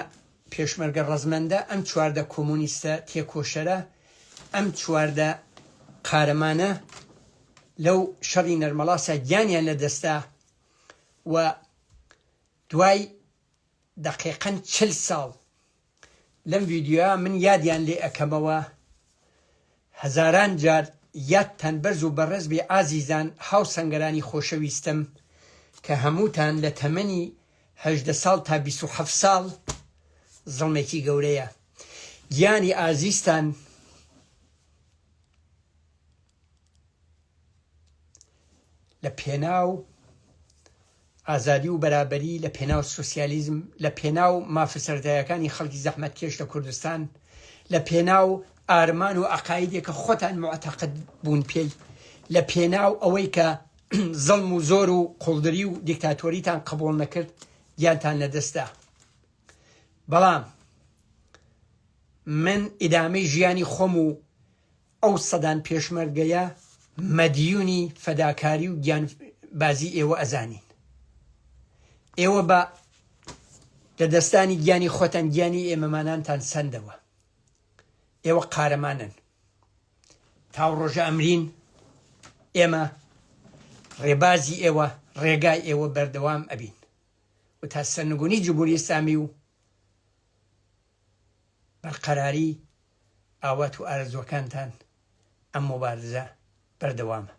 پێشمەرگە ڕەزمەندە، ئەم چواردە کۆمونیستە تێکۆشەرە، ئەم چواردە قارەمانە لەو شەڕی نەرمەڵاسە گیانیان لە دەستا و دوای دەقیقەن 40 ساڵ لەم ڤیدیۆە من یادیان لێ ئەکەمەوە. هەزاران جار یادتان بەرز و بەڕێز بێ ئازیزان، هاوسەنگەرانی خۆشەویستم کە هەمووتان لە تەمەنی 18 ساڵ تا 27 ساڵ زڵمێکی گەورەیە. گیانی ئازیزتان لە پێناو ئازادی و بەرابەری، لە پێناو سۆسیالیزم، لە پێناو مافە سەرەتاییەکانی خەڵکی زەحمەتکێش لە کوردستان، لە پێناو ئارمان و عەقایدێکە خۆتان معتەقد بوون پێی، لە پێناو ئەوەی کە زەڵم و زۆر و قوڵدری و دیکتاتۆریتان قبوڵ نەکرد، گیانتان لەدەستا. بەڵام من ئیدامەی ژیانی خۆم و ئەو سەدان پێشمەرگەیە مەدیونی فەداکاری و گیانبازی ئێوە ئەزانین. ئێوە بە لەدەستانی گیانی خۆتان گیانی ئێمەمانانتان سەندەوە. ئێوە قارەمانن، تاو ڕۆژە ئەمرین، ئێمە ڕێبازی ئێوە، ڕێگای ئێوە بەردەوام ئەبین و تا سەرنگونی جمهوری ئیسلامی و بەرقەراری ئاوات و ئارەزوەکانتان ئەم مۆبارزە بەردەوامە.